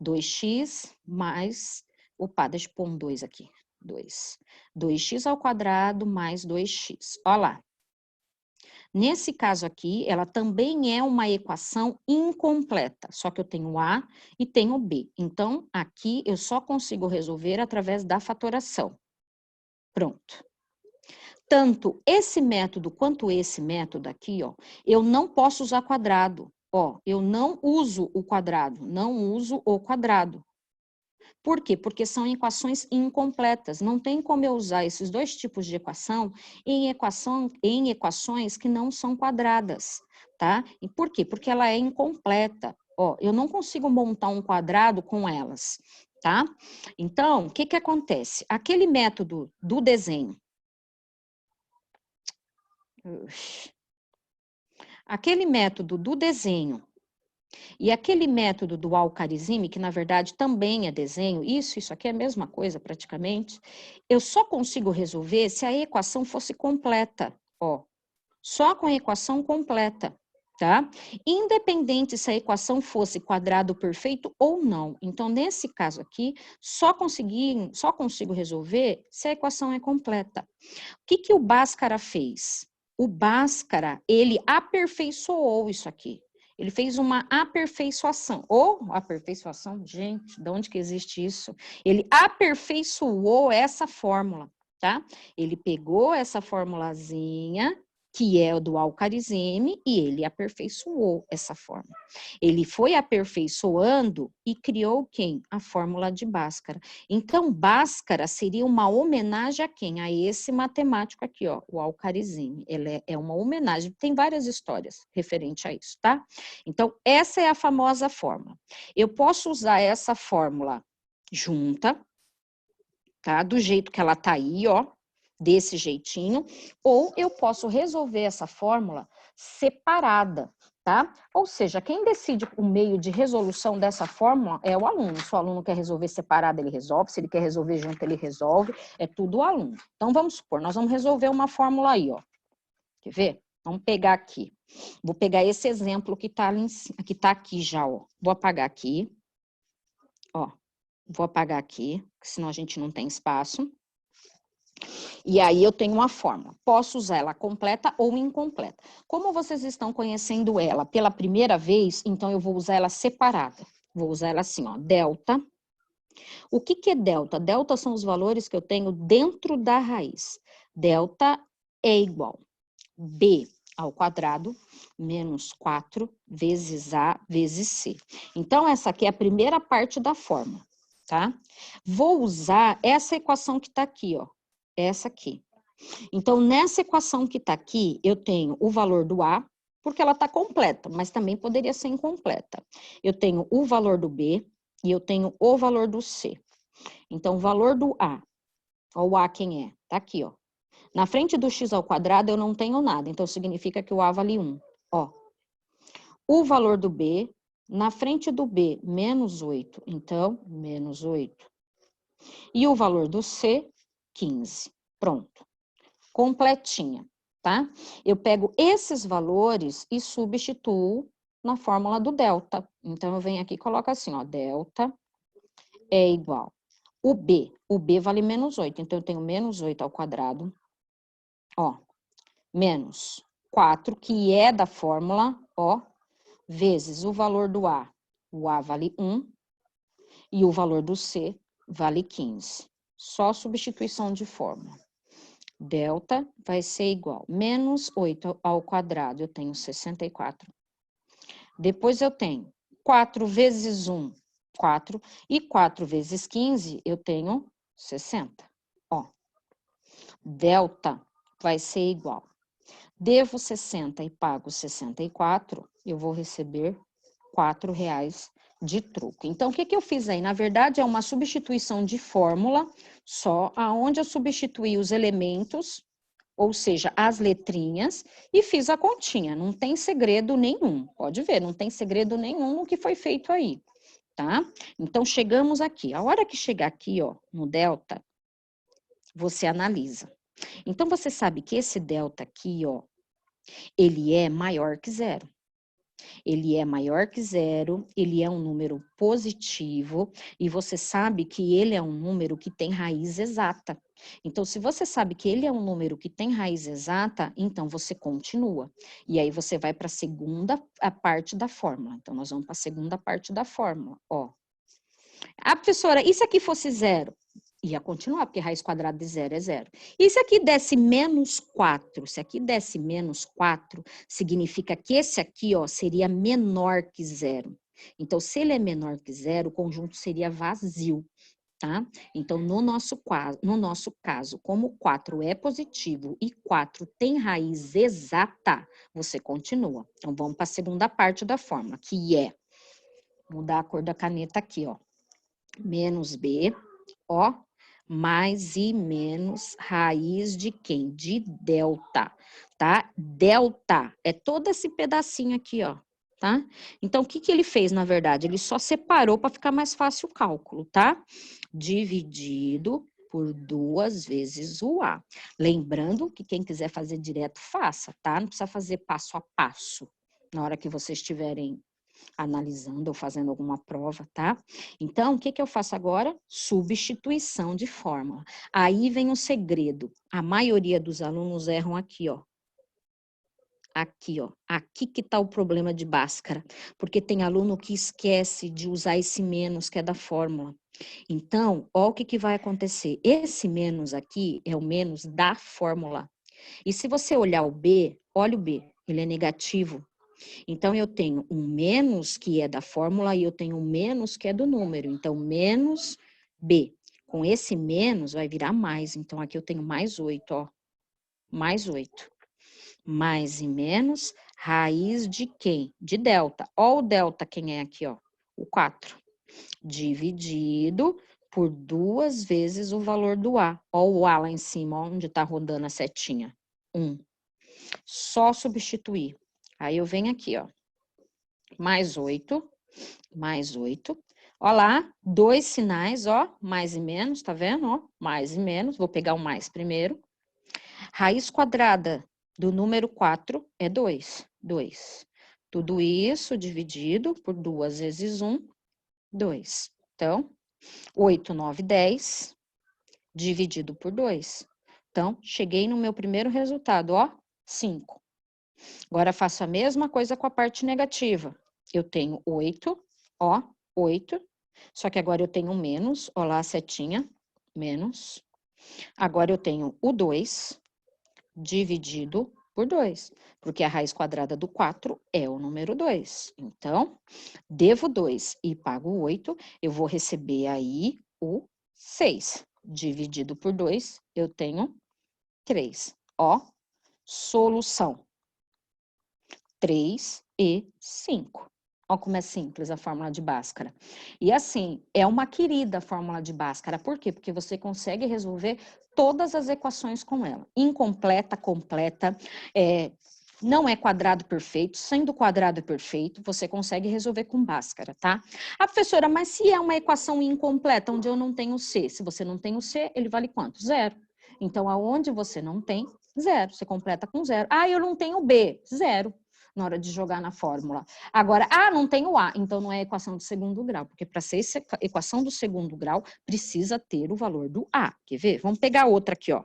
2x mais... Opa, deixa eu pôr um 2 aqui. 2x ao quadrado mais 2x. Olha lá. Nesse caso aqui, ela também é uma equação incompleta, só que eu tenho A e tenho B. Então, aqui eu só consigo resolver através da fatoração. Pronto. Tanto esse método quanto esse método aqui, ó, eu não posso usar quadrado. Ó, eu não uso o quadrado, não uso o quadrado. Por quê? Porque são equações incompletas. Não tem como eu usar esses dois tipos de equação em equações que não são quadradas, tá? E por quê? Porque ela é incompleta. Ó, eu não consigo montar um quadrado com elas, tá? Então, o que que acontece? Aquele método do desenho. Aquele método do desenho e aquele método do Al-Khawarizmi, que na verdade também é desenho, isso aqui é a mesma coisa praticamente, eu só consigo resolver se a equação fosse completa, ó, só com a equação completa, tá? Independente se a equação fosse quadrado perfeito ou não. Então, nesse caso aqui, só consigo resolver se a equação é completa. O que que o Bhaskara fez? O Bhaskara, ele aperfeiçoou isso aqui. Ele fez uma aperfeiçoação. Ou aperfeiçoação, gente, de onde que existe isso? Ele aperfeiçoou essa fórmula, tá? Ele pegou essa formulazinha, que é o do Al-Khawarizmi, e ele aperfeiçoou essa fórmula. Ele foi aperfeiçoando e criou quem? A fórmula de Bhaskara. Então, Bhaskara seria uma homenagem a quem? A esse matemático aqui, ó, o Al-Khawarizmi. Ele é uma homenagem, tem várias histórias referente a isso, tá? Então, essa é a famosa fórmula. Eu posso usar essa fórmula junta, tá? Do jeito que ela tá aí, ó, desse jeitinho, ou eu posso resolver essa fórmula separada, tá? Ou seja, quem decide o meio de resolução dessa fórmula é o aluno. Se o aluno quer resolver separado, ele resolve. Se ele quer resolver junto, ele resolve. É tudo o aluno. Então, vamos supor, nós vamos resolver uma fórmula aí, ó. Quer ver? Vamos pegar aqui. Vou pegar esse exemplo que tá ali, que tá aqui já, ó. Vou apagar aqui. Ó, vou apagar aqui, senão a gente não tem espaço. E aí eu tenho uma fórmula. Posso usar ela completa ou incompleta. Como vocês estão conhecendo ela pela primeira vez, então eu vou usar ela separada. Vou usar ela assim, ó, delta. O que que é delta? Delta são os valores que eu tenho dentro da raiz. Delta é igual B ao quadrado menos 4 vezes A vezes C. Então, essa aqui é a primeira parte da fórmula, tá? Vou usar essa equação que tá aqui, ó. Essa aqui. Então, nessa equação que está aqui, eu tenho o valor do A, porque ela está completa, mas também poderia ser incompleta. Eu tenho o valor do B e eu tenho o valor do C. Então, o valor do A, ó, o A quem é? Tá aqui, ó. Na frente do x ao quadrado eu não tenho nada, então significa que o A vale 1, ó. O valor do B, na frente do B, menos 8, então, menos 8. E o valor do C, 15. Pronto. Completinha, tá? Eu pego esses valores e substituo na fórmula do delta. Então, eu venho aqui e coloco assim, ó, delta é igual. O B vale menos 8, então eu tenho menos 8 ao quadrado, ó, menos 4, que é da fórmula, ó, vezes o valor do A. O A vale 1 e o valor do C vale 15. Só substituição de fórmula. Delta vai ser igual, menos 8 ao quadrado, eu tenho 64. Depois eu tenho 4 vezes 1, 4. E 4 vezes 15, eu tenho 60. Ó, delta vai ser igual. Devo 60 e pago 64, eu vou receber R$4 de troco. Então, o que eu fiz aí? Na verdade, é uma substituição de fórmula, só aonde eu substituí os elementos, ou seja, as letrinhas, e fiz a continha. Não tem segredo nenhum. Pode ver, não tem segredo nenhum no que foi feito aí, tá? Então, chegamos aqui. A hora que chegar aqui, ó, no delta, você analisa. Então, você sabe que esse delta aqui, ó, ele é maior que zero. Ele é maior que zero, ele é um número positivo, e você sabe que ele é um número que tem raiz exata. Então, se você sabe que ele é um número que tem raiz exata, então você continua. E aí você vai para a segunda parte da fórmula. Então, nós vamos para a segunda parte da fórmula, ó. Ah, professora, e se aqui fosse zero? Ia continuar, porque raiz quadrada de zero é zero. E se aqui desse menos 4? Se aqui desse menos 4, significa que esse aqui, ó, seria menor que zero. Então, se ele é menor que zero, o conjunto seria vazio, tá? Então, no nosso caso, como 4 é positivo e 4 tem raiz exata, você continua. Então, vamos para a segunda parte da fórmula, que é, mudar a cor da caneta aqui, ó. Menos B, ó, mais e menos raiz de quem? De delta, tá? Delta é todo esse pedacinho aqui, ó, tá? Então, o que ele fez, na verdade? Ele só separou para ficar mais fácil o cálculo, tá? Dividido por 2 vezes o A. Lembrando que quem quiser fazer direto, faça, tá? Não precisa fazer passo a passo na hora que vocês estiverem analisando ou fazendo alguma prova, tá? Então, o que eu faço agora? Substituição de fórmula. Aí vem o segredo. A maioria dos alunos erram aqui, ó. Aqui, ó. Aqui que tá o problema de Bhaskara. Porque tem aluno que esquece de usar esse menos que é da fórmula. Então, ó o que vai acontecer. Esse menos aqui é o menos da fórmula. E se você olhar o B, olha o B, ele é negativo. Então, eu tenho um menos que é da fórmula e eu tenho um menos que é do número. Então, menos B. Com esse menos, vai virar mais. Então, aqui eu tenho mais 8, ó. Mais 8. Mais e menos, raiz de quem? De delta. Ó o delta, quem é aqui, ó? O 4. Dividido por 2 vezes o valor do A. Ó o A lá em cima, ó, onde tá rodando a setinha. 1. Só substituir. Aí, eu venho aqui, ó. Mais 8, mais 8. Ó lá, 2 sinais, ó, mais e menos, tá vendo, ó? Mais e menos, vou pegar o mais primeiro. Raiz quadrada do número 4 é 2, 2. Tudo isso dividido por 2 vezes 1, 2. Então, 8, 9, 10, dividido por 2. Então, cheguei no meu primeiro resultado, ó, 5. Agora, faço a mesma coisa com a parte negativa. Eu tenho 8, ó, 8. Só que agora eu tenho menos, ó lá a setinha, menos. Agora eu tenho o 2 dividido por 2, porque a raiz quadrada do 4 é o número 2. Então, devo 2 e pago 8, eu vou receber aí o 6. Dividido por 2, eu tenho 3. Ó, solução. 3 e 5. Olha como é simples a fórmula de Bhaskara. E assim, é uma querida a fórmula de Bhaskara. Por quê? Porque você consegue resolver todas as equações com ela. Incompleta, completa, não é quadrado perfeito, sendo quadrado perfeito, você consegue resolver com Bhaskara, tá? Ah, professora, mas se é uma equação incompleta, onde eu não tenho C, se você não tem o C, ele vale quanto? 0. Então, aonde você não tem, 0. Você completa com 0. Ah, eu não tenho B, 0. Na hora de jogar na fórmula. Agora, não tem o A, então não é equação de segundo grau, porque para ser equação do segundo grau, precisa ter o valor do A. Quer ver? Vamos pegar outra aqui, ó.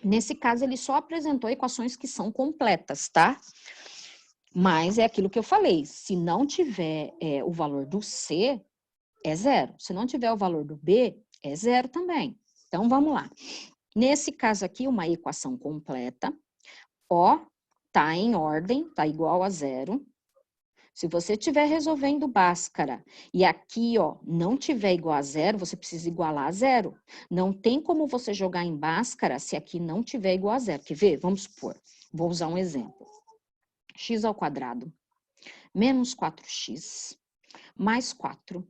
Nesse caso, ele só apresentou equações que são completas, tá? Mas é aquilo que eu falei, se não tiver o valor do C, é 0. Se não tiver o valor do B, é 0 também. Então, vamos lá. Nesse caso aqui, uma equação completa, ó, tá em ordem, tá igual a 0. Se você estiver resolvendo Bhaskara e aqui, ó, não tiver igual a 0, você precisa igualar a 0. Não tem como você jogar em Bhaskara se aqui não tiver igual a 0. Quer ver? Vamos supor. Vou usar um exemplo. X ao quadrado menos 4x mais 4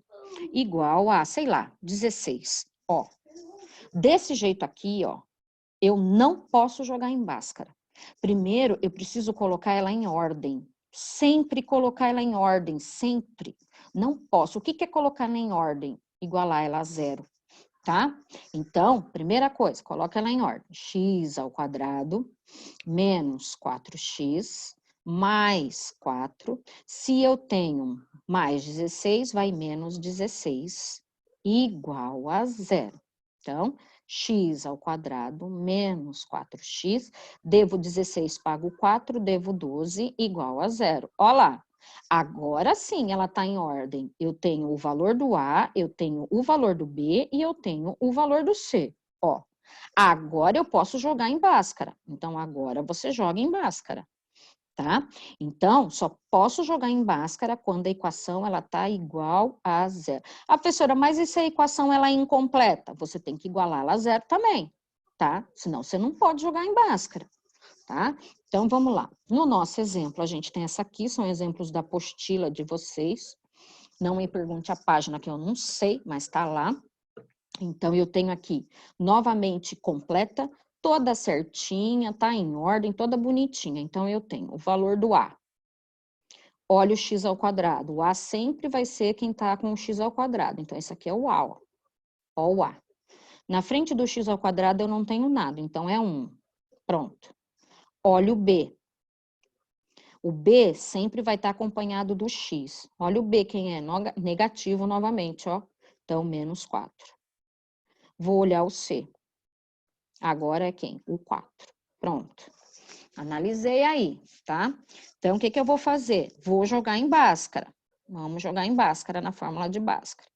igual a, sei lá, 16. Ó, desse jeito aqui, ó, eu não posso jogar em Bhaskara. Primeiro, eu preciso colocar ela em ordem. Sempre colocar ela em ordem, sempre. Não posso. O que é colocar ela em ordem? Igualar ela a zero, tá? Então, primeira coisa, coloca ela em ordem. X ao quadrado menos 4x mais 4. Se eu tenho mais 16, vai menos 16 igual a zero. Então, x ao quadrado menos 4x, devo 16, pago 4, devo 12, igual a zero. Olha lá, agora sim ela está em ordem. Eu tenho o valor do A, eu tenho o valor do B e eu tenho o valor do C. Ó, agora eu posso jogar em Bhaskara. Então, agora você joga em Bhaskara, tá? Então, só posso jogar em Bhaskara quando a equação ela tá igual a zero. Ah, professora, mas e se a equação ela é incompleta? Você tem que igualá-la a zero também, tá? Senão você não pode jogar em Bhaskara, tá? Então, vamos lá. No nosso exemplo, a gente tem essa aqui, são exemplos da apostila de vocês. Não me pergunte a página que eu não sei, mas tá lá. Então, eu tenho aqui, novamente completa, toda certinha, tá em ordem, toda bonitinha. Então, eu tenho o valor do A. Olha o x ao quadrado. O A sempre vai ser quem tá com o x ao quadrado. Então, esse aqui é o A, ó. Ó o A. Na frente do x ao quadrado, eu não tenho nada. Então, é 1. Pronto. Olha o B. O B sempre vai estar acompanhado do x. Olha o B, quem é negativo novamente, ó. Então, menos 4. Vou olhar o C. Agora é quem? O 4. Pronto. Analisei aí, tá? Então, o que eu vou fazer? Vou jogar em Bhaskara. Vamos jogar em Bhaskara, na fórmula de Bhaskara.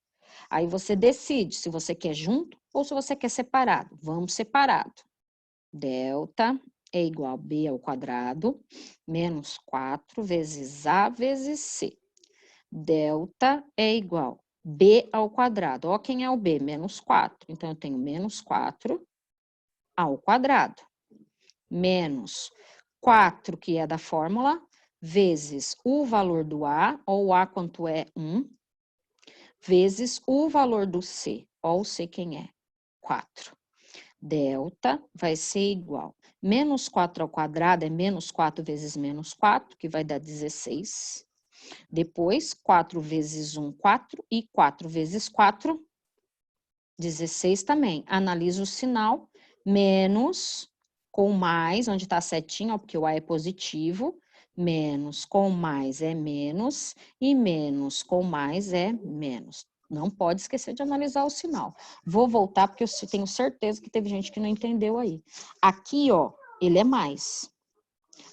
Aí você decide se você quer junto ou se você quer separado. Vamos separado. Delta é igual a B ao quadrado, menos 4 vezes A vezes C. Delta é igual a B ao quadrado. Ó, quem é o B? Menos 4. Então, eu tenho menos 4 ao quadrado, menos 4, que é da fórmula, vezes o valor do A, ó, o A quanto é? 1, vezes o valor do C, ó, o C quem é? 4. Delta vai ser igual, menos 4 ao quadrado é menos 4 vezes menos 4, que vai dar 16. Depois, 4 vezes 1, 4, e 4 vezes 4, 16 também. Analisa o sinal, menos com mais, onde está a setinha, ó, porque o A é positivo, menos com mais é menos, e menos com mais é menos. Não pode esquecer de analisar o sinal. Vou voltar, porque eu tenho certeza que teve gente que não entendeu aí. Aqui, ó, ele é mais.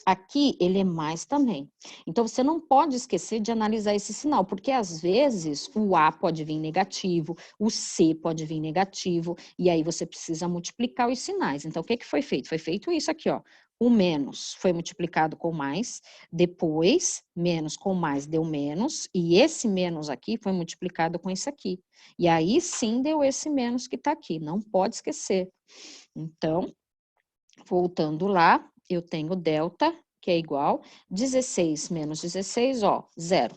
Aqui, ele é mais também. Então, você não pode esquecer de analisar esse sinal, porque às vezes o A pode vir negativo, o C pode vir negativo, e aí você precisa multiplicar os sinais. Então, o que foi feito? Foi feito isso aqui, ó. O menos foi multiplicado com mais, depois, menos com mais deu menos, e esse menos aqui foi multiplicado com isso aqui. E aí sim deu esse menos que tá aqui, não pode esquecer. Então, voltando lá, eu tenho delta, que é igual 16 menos 16, ó, zero.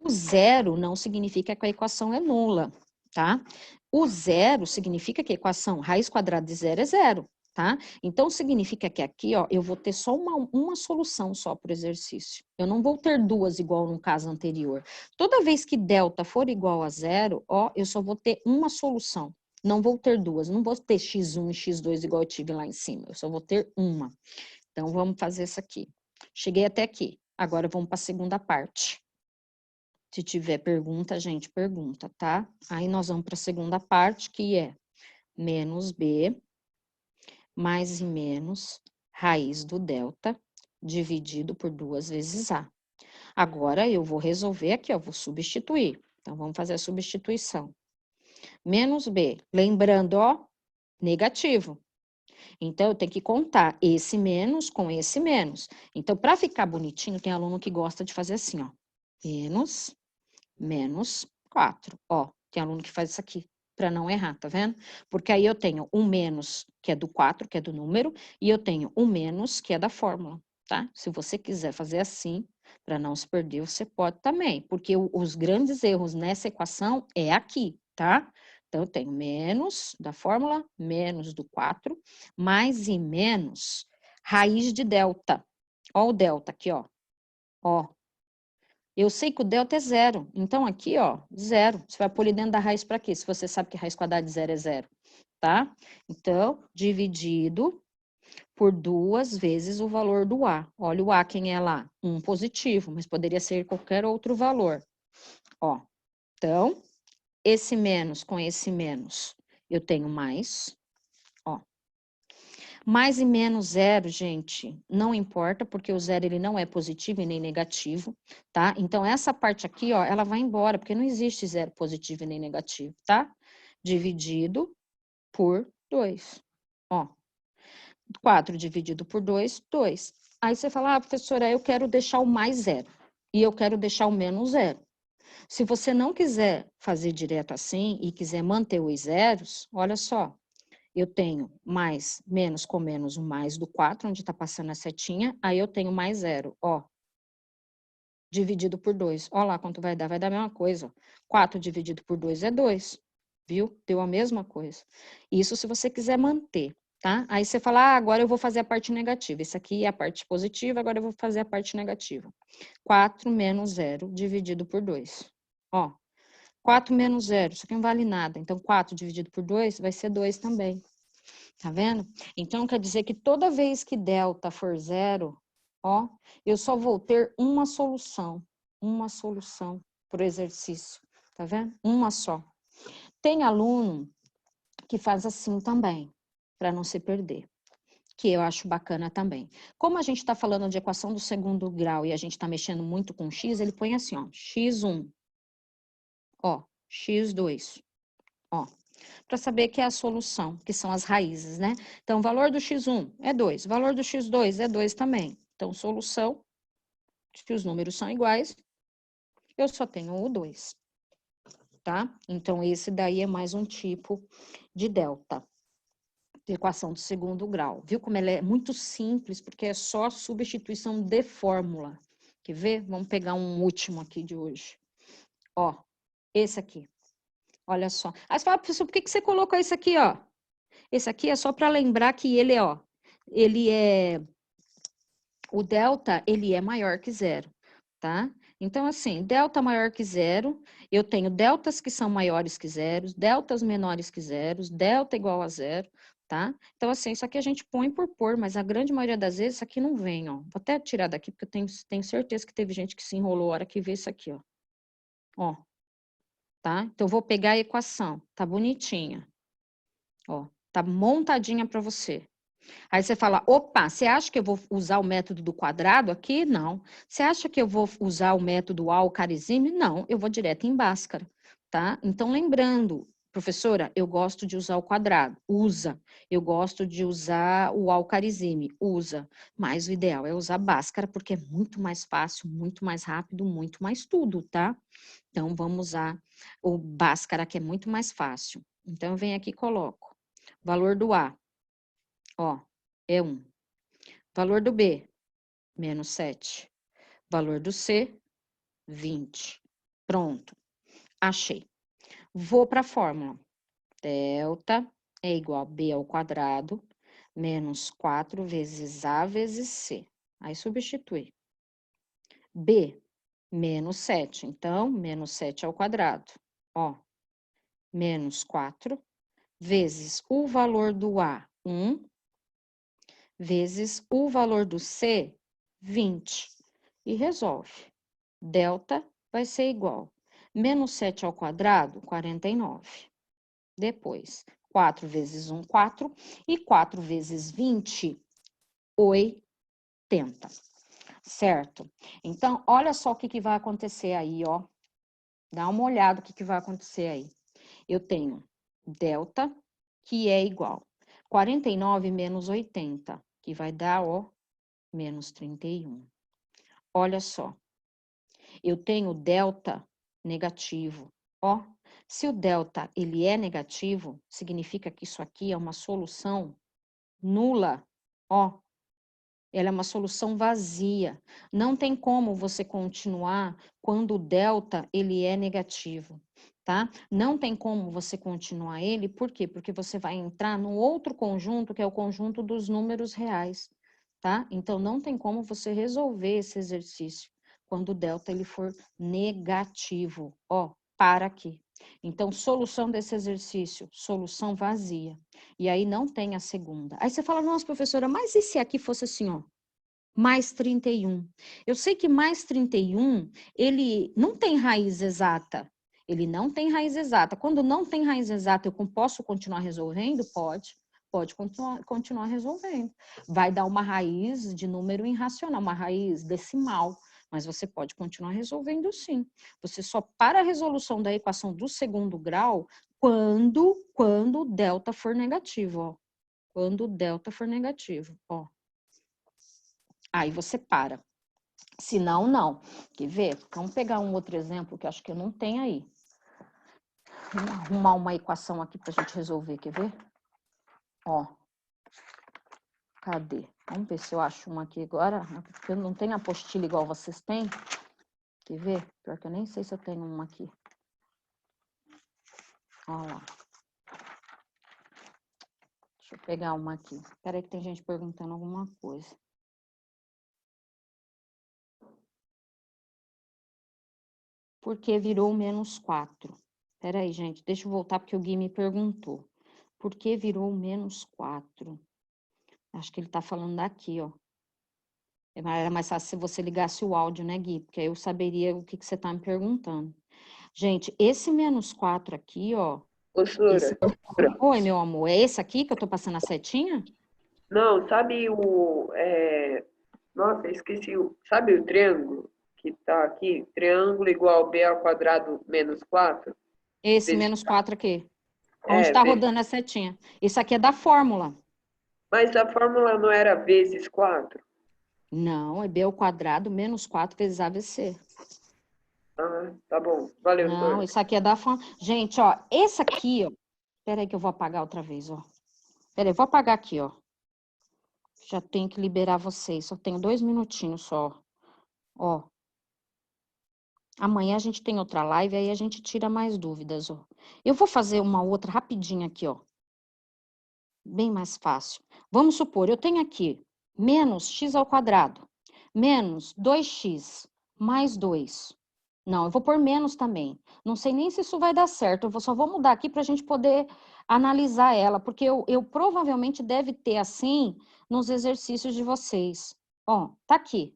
O zero não significa que a equação é nula, tá? O zero significa que a equação raiz quadrada de zero é zero, tá? Então, significa que aqui, ó, eu vou ter só uma solução só para o exercício. Eu não vou ter duas igual no caso anterior. Toda vez que delta for igual a zero, ó, eu só vou ter uma solução. Não vou ter duas, não vou ter x1 e x2 igual eu tive lá em cima, eu só vou ter uma. Então, vamos fazer isso aqui. Cheguei até aqui, agora vamos para a segunda parte. Se tiver pergunta, gente, pergunta, tá? Aí nós vamos para a segunda parte, que é menos b, mais e menos, raiz do delta, dividido por 2 vezes a. Agora, eu vou resolver aqui, ó, vou substituir. Então, vamos fazer a substituição. Menos b, lembrando, ó, negativo. Então, eu tenho que contar esse menos com esse menos. Então, para ficar bonitinho, tem aluno que gosta de fazer assim, ó. Menos 4. Ó, tem aluno que faz isso aqui, para não errar, tá vendo? Porque aí eu tenho um menos, que é do 4, que é do número, e eu tenho um menos, que é da fórmula, tá? Se você quiser fazer assim, Para não se perder, você pode também, porque os grandes erros nessa equação é aqui, tá? Então, eu tenho menos da fórmula, menos do 4, mais e menos raiz de delta. Ó o delta aqui, ó. Ó. Eu sei que o delta é zero. Então, aqui, ó, zero. Você vai pôr ele dentro da raiz para quê? Se você sabe que raiz quadrada de zero é zero, tá? Então, dividido por 2 vezes o valor do A. Olha o A, quem é lá? Um positivo, mas poderia ser qualquer outro valor. Ó, então, esse menos com esse menos, eu tenho mais. Ó, mais e menos zero, gente, não importa, porque o zero ele não é positivo e nem negativo, tá? Então, essa parte aqui, ó, ela vai embora, porque não existe zero positivo e nem negativo, tá? Dividido por 2. Ó, 4 dividido por 2, 2. Aí você fala, ah, professora, eu quero deixar o mais zero e eu quero deixar o menos zero. Se você não quiser fazer direto assim e quiser manter os zeros, olha só, eu tenho mais, menos com menos, o mais do 4, onde está passando a setinha, aí eu tenho mais zero, ó, dividido por 2. Olha lá quanto vai dar a mesma coisa. Ó. 4 dividido por 2 é 2, viu? Deu a mesma coisa. Isso se você quiser manter, tá? Aí você fala, ah, agora eu vou fazer a parte negativa. Isso aqui é a parte positiva, agora eu vou fazer a parte negativa. 4 menos 0 dividido por 2. Ó, 4 menos 0, isso aqui não vale nada. Então, 4 dividido por 2 vai ser 2 também. Tá vendo? Então, quer dizer que toda vez que delta for zero, ó, eu só vou ter uma solução para o exercício, tá vendo? Uma só. Tem aluno que faz assim também, para não se perder, que eu acho bacana também. Como a gente está falando de equação do segundo grau e a gente está mexendo muito com x, ele põe assim, ó, x1, ó, x2, ó, para saber que é a solução, que são as raízes, né? Então, o valor do x1 é 2, o valor do x2 é 2 também. Então, solução, se os números são iguais, eu só tenho o 2, tá? Então, esse daí é mais um tipo de delta, de equação do segundo grau. Viu como ela é muito simples, porque é só substituição de fórmula. Quer ver? Vamos pegar um último aqui de hoje. Ó, esse aqui. Olha só. Aí você fala, professor, por que você colocou esse aqui, ó? Esse aqui é só para lembrar que ele é, ó, ele é, o delta, ele é maior que zero, tá? Então, assim, delta maior que zero, eu tenho deltas que são maiores que zeros, deltas menores que zeros, delta igual a zero, tá? Então, assim, isso aqui a gente põe por pôr, mas a grande maioria das vezes isso aqui não vem, ó. Vou até tirar daqui, porque eu tenho certeza que teve gente que se enrolou a hora que vê isso aqui, ó. Ó, tá? Então, eu vou pegar a equação, tá bonitinha, ó, tá montadinha para você. Aí você fala, opa, você acha que eu vou usar o método do quadrado aqui? Não. Você acha que eu vou usar o método Al-Khawarizmi? Não, eu vou direto em Bhaskara, tá? Então, lembrando, professora, eu gosto de usar o quadrado, usa. Eu gosto de usar o Al-Khawarizmi, usa. Mas o ideal é usar Bhaskara, porque é muito mais fácil, muito mais rápido, muito mais tudo, tá? Então, vamos usar o Bhaskara, que é muito mais fácil. Então, eu venho aqui e coloco. Valor do A. Ó, é 1. Valor do B, menos 7. Valor do C, 20. Pronto, achei. Vou para a fórmula. Delta é igual a B ao quadrado, menos 4 vezes A vezes C. Aí, substitui. B, menos 7. Então, menos 7 ao quadrado. Ó, menos 4 vezes o valor do A, 1, vezes o valor do C, 20. E resolve. Delta vai ser igual. Menos 7 ao quadrado, 49. Depois, 4 vezes 1, 4. E 4 vezes 20, 80. Certo? Então, olha só o que vai acontecer aí, ó. Dá uma olhada o que vai acontecer aí. Eu tenho delta, que é igual 49 menos 80, que vai dar, ó, menos 31. Olha só. Eu tenho delta negativo, ó. Se o delta ele é negativo, significa que isso aqui é uma solução nula, ó. Ela é uma solução vazia. Não tem como você continuar quando o delta ele é negativo, tá? Não tem como você continuar ele, por quê? Porque você vai entrar no outro conjunto, que é o conjunto dos números reais, tá? Então, não tem como você resolver esse exercício quando o delta ele for negativo. Ó, para aqui. Então, solução desse exercício, solução vazia. E aí não tem a segunda. Aí você fala, nossa, professora, mas e se aqui fosse assim, ó? Mais 31. Eu sei que mais 31, ele não tem raiz exata. Ele não tem raiz exata. Quando não tem raiz exata, eu posso continuar resolvendo? Pode. Pode continuar resolvendo. Vai dar uma raiz de número irracional, uma raiz decimal. Mas você pode continuar resolvendo sim. Você só para a resolução da equação do segundo grau quando o delta for negativo, ó. Quando o delta for negativo, ó. Aí você para. Se não, não. Quer ver? Vamos pegar um outro exemplo que eu acho que eu não tenho aí. Vamos arrumar uma equação aqui para a gente resolver, quer ver? Ó. Cadê? Vamos ver se eu acho uma aqui agora. Porque eu não tenho apostila igual vocês têm. Quer ver? Pior que eu nem sei se eu tenho uma aqui. Ó lá. Deixa eu pegar uma aqui. Espera aí que tem gente perguntando alguma coisa. Por que virou menos 4? Espera aí, gente. Deixa eu voltar porque o Gui me perguntou. Por que virou menos 4? Acho que ele tá falando daqui, ó. Era mais fácil se você ligasse o áudio, né, Gui? Porque aí eu saberia o que você tá me perguntando. Gente, esse menos 4 aqui, ó. Professora. Oi, meu amor. É esse aqui que eu tô passando a setinha? Não, sabe Nossa, esqueci Sabe o triângulo que tá aqui? Triângulo igual b ao quadrado menos 4? Esse Vezes... menos 4 aqui. Onde É, tá rodando a setinha? Isso aqui é da fórmula. Mas a fórmula não era vezes 4? Não, é b ao quadrado menos 4 vezes AVC. Ah, tá bom. Valeu, Não, Flor. isso aqui é da fórmula. Gente, ó, esse aqui, ó. Espera aí que eu vou apagar outra vez, ó. Espera aí, vou apagar aqui, ó. Já tenho que liberar vocês. Só tenho 2 minutinhos só. Ó. Amanhã a gente tem outra live, aí a gente tira mais dúvidas, ó. Eu vou fazer uma outra rapidinha aqui, ó. Bem mais fácil. Vamos supor, eu tenho aqui menos x ao quadrado, menos 2x, mais 2. Não, eu vou pôr menos também. Não sei nem se isso vai dar certo. Só vou mudar aqui para a gente poder analisar ela, porque eu provavelmente deve ter assim nos exercícios de vocês. Ó, tá aqui.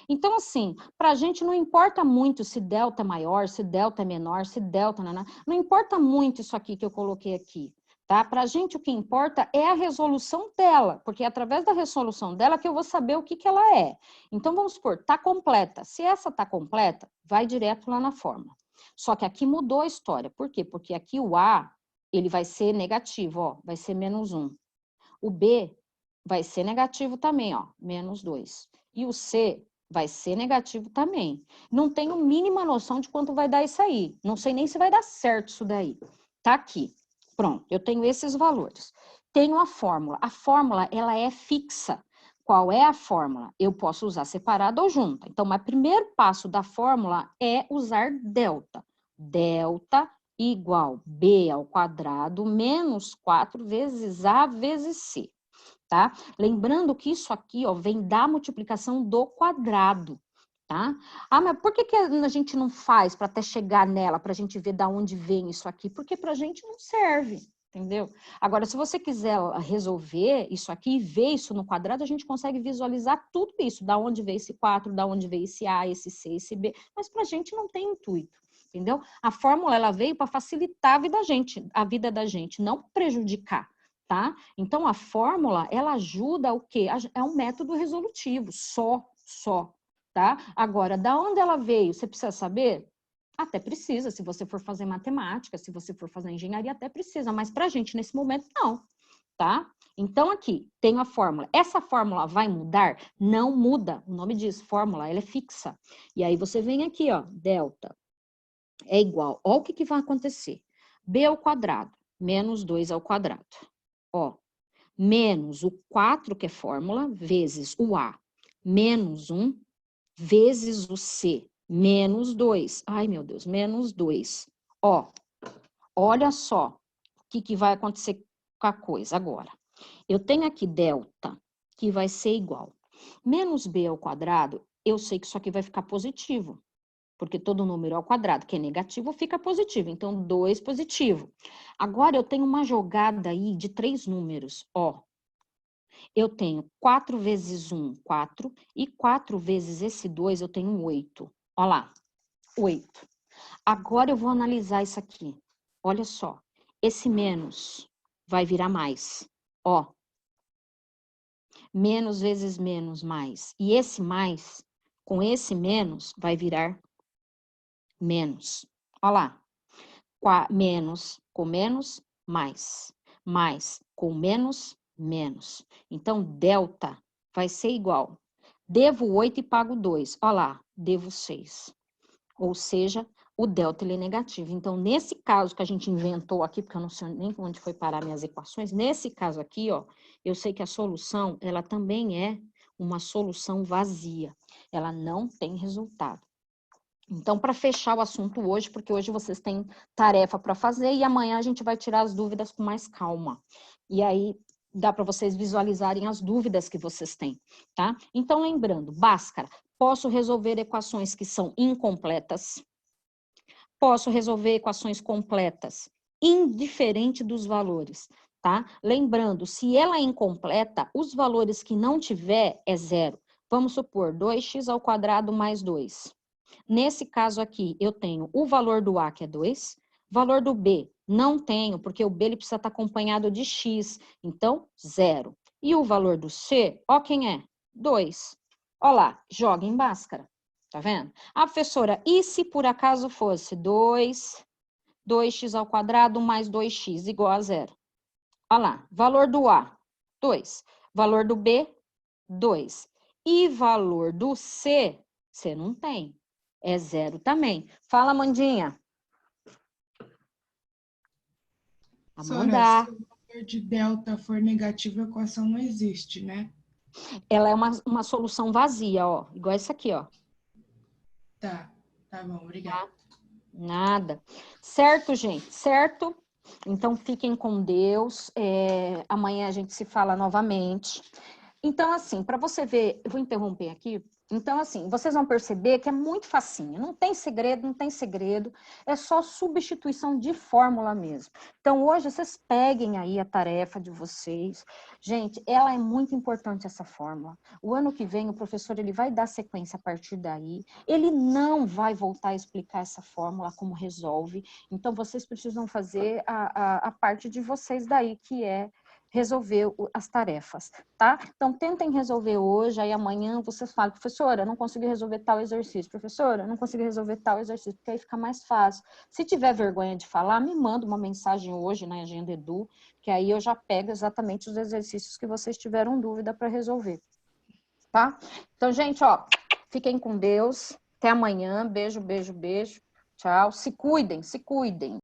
Então, assim, para a gente não importa muito se delta é maior, se delta é menor, se delta... Não importa muito isso aqui que eu coloquei aqui, tá? Para a gente o que importa é a resolução dela, porque é através da resolução dela que eu vou saber o que ela é. Então, vamos supor, tá completa. Se essa tá completa, vai direto lá na fórmula. Só que aqui mudou a história. Por quê? Porque aqui o A, ele vai ser negativo, ó, vai ser menos 1. O B vai ser negativo também, ó, menos 2. E o C vai ser negativo também. Não tenho mínima noção de quanto vai dar isso aí. Não sei nem se vai dar certo isso daí. Tá aqui. Pronto, eu tenho esses valores. Tenho a fórmula. A fórmula, ela é fixa. Qual é a fórmula? Eu posso usar separada ou junta. Então, o primeiro passo da fórmula é usar delta. Delta igual b ao quadrado menos 4 vezes a vezes c. Tá? Lembrando que isso aqui, ó, vem da multiplicação do quadrado, tá? Ah, mas por que a gente não faz para até chegar nela, para a gente ver da onde vem isso aqui? Porque para a gente não serve, entendeu? Agora, se você quiser resolver isso aqui e ver isso no quadrado, a gente consegue visualizar tudo isso, da onde veio esse 4, da onde veio esse A, esse C, esse B, mas para a gente não tem intuito. Entendeu? A fórmula ela veio para facilitar a vida da gente, não prejudicar. Tá? Então, a fórmula, ela ajuda o quê? É um método resolutivo, só, tá? Agora, da onde ela veio, você precisa saber? Até precisa, se você for fazer matemática, se você for fazer engenharia, até precisa, mas pra gente, nesse momento, não, tá? Então, aqui, tem a fórmula. Essa fórmula vai mudar? Não muda, o nome diz fórmula, ela é fixa. E aí, você vem aqui, ó, delta é igual, ó o que vai acontecer. B ao quadrado, menos 2 ao quadrado. Ó, menos o 4, que é fórmula, vezes o A, menos 1, vezes o C, menos 2. Ai, meu Deus, menos 2. Ó, olha só o que vai acontecer com a coisa agora. Eu tenho aqui delta, que vai ser igual. Menos b ao quadrado, eu sei que isso aqui vai ficar positivo. Porque todo número ao quadrado que é negativo fica positivo. Então, 2 positivo. Agora, eu tenho uma jogada aí de 3 números. Ó, eu tenho 4 vezes 1, 4. E 4 vezes esse 2, eu tenho 8. Ó lá, 8. Agora, eu vou analisar isso aqui. Olha só, esse menos vai virar mais. Ó, menos vezes menos, mais. E esse mais, com esse menos, vai virar menos. Olha lá, menos com menos, mais. Mais com menos, menos. Então, delta vai ser igual. Devo 8 e pago 2. Olha lá, devo 6. Ou seja, o delta ele é negativo. Então, nesse caso que a gente inventou aqui, porque eu não sei nem onde foi parar minhas equações, nesse caso aqui, ó, eu sei que a solução, ela também é uma solução vazia. Ela não tem resultado. Então, para fechar o assunto hoje, porque hoje vocês têm tarefa para fazer e amanhã a gente vai tirar as dúvidas com mais calma. E aí, dá para vocês visualizarem as dúvidas que vocês têm, tá? Então, lembrando, Bhaskara, posso resolver equações que são incompletas, posso resolver equações completas, indiferente dos valores, tá? Lembrando, se ela é incompleta, os valores que não tiver é zero. Vamos supor, 2x ao quadrado mais 2. Nesse caso aqui, eu tenho o valor do A, que é 2, valor do B, não tenho, porque o B ele precisa estar acompanhado de x, então, 0. E o valor do C, ó quem é? 2. Ó lá, joga em Bhaskara, tá vendo? Ah, professora, e se por acaso fosse 2x ao quadrado mais 2x igual a 0? Ó lá, valor do A, 2. Valor do B, 2. E valor do C, você não tem. É 0 também. Fala, Amandinha. Sora, se Amanda. o valor de delta for negativo, a equação não existe, né? Ela é uma solução vazia, ó. Igual essa aqui, ó. Tá, tá bom, obrigada. Nada. Certo, gente? Certo? Então, fiquem com Deus. Amanhã a gente se fala novamente. Então, assim, para você ver, eu vou interromper aqui. Então, assim, vocês vão perceber que é muito facinho. Não tem segredo, não tem segredo. É só substituição de fórmula mesmo. Então, hoje, vocês peguem aí a tarefa de vocês. Gente, ela é muito importante, essa fórmula. O ano que vem, o professor ele vai dar sequência a partir daí. Ele não vai voltar a explicar essa fórmula, como resolve. Então, vocês precisam fazer a parte de vocês daí, que é resolver as tarefas, tá? Então, tentem resolver hoje, aí amanhã vocês falam, professora, eu não consegui resolver tal exercício, professora, eu não consegui resolver tal exercício, porque aí fica mais fácil. Se tiver vergonha de falar, me manda uma mensagem hoje na Agenda Edu, que aí eu já pego exatamente os exercícios que vocês tiveram dúvida para resolver, tá? Então, gente, ó, fiquem com Deus, até amanhã, beijo, beijo, beijo, tchau, se cuidem, se cuidem.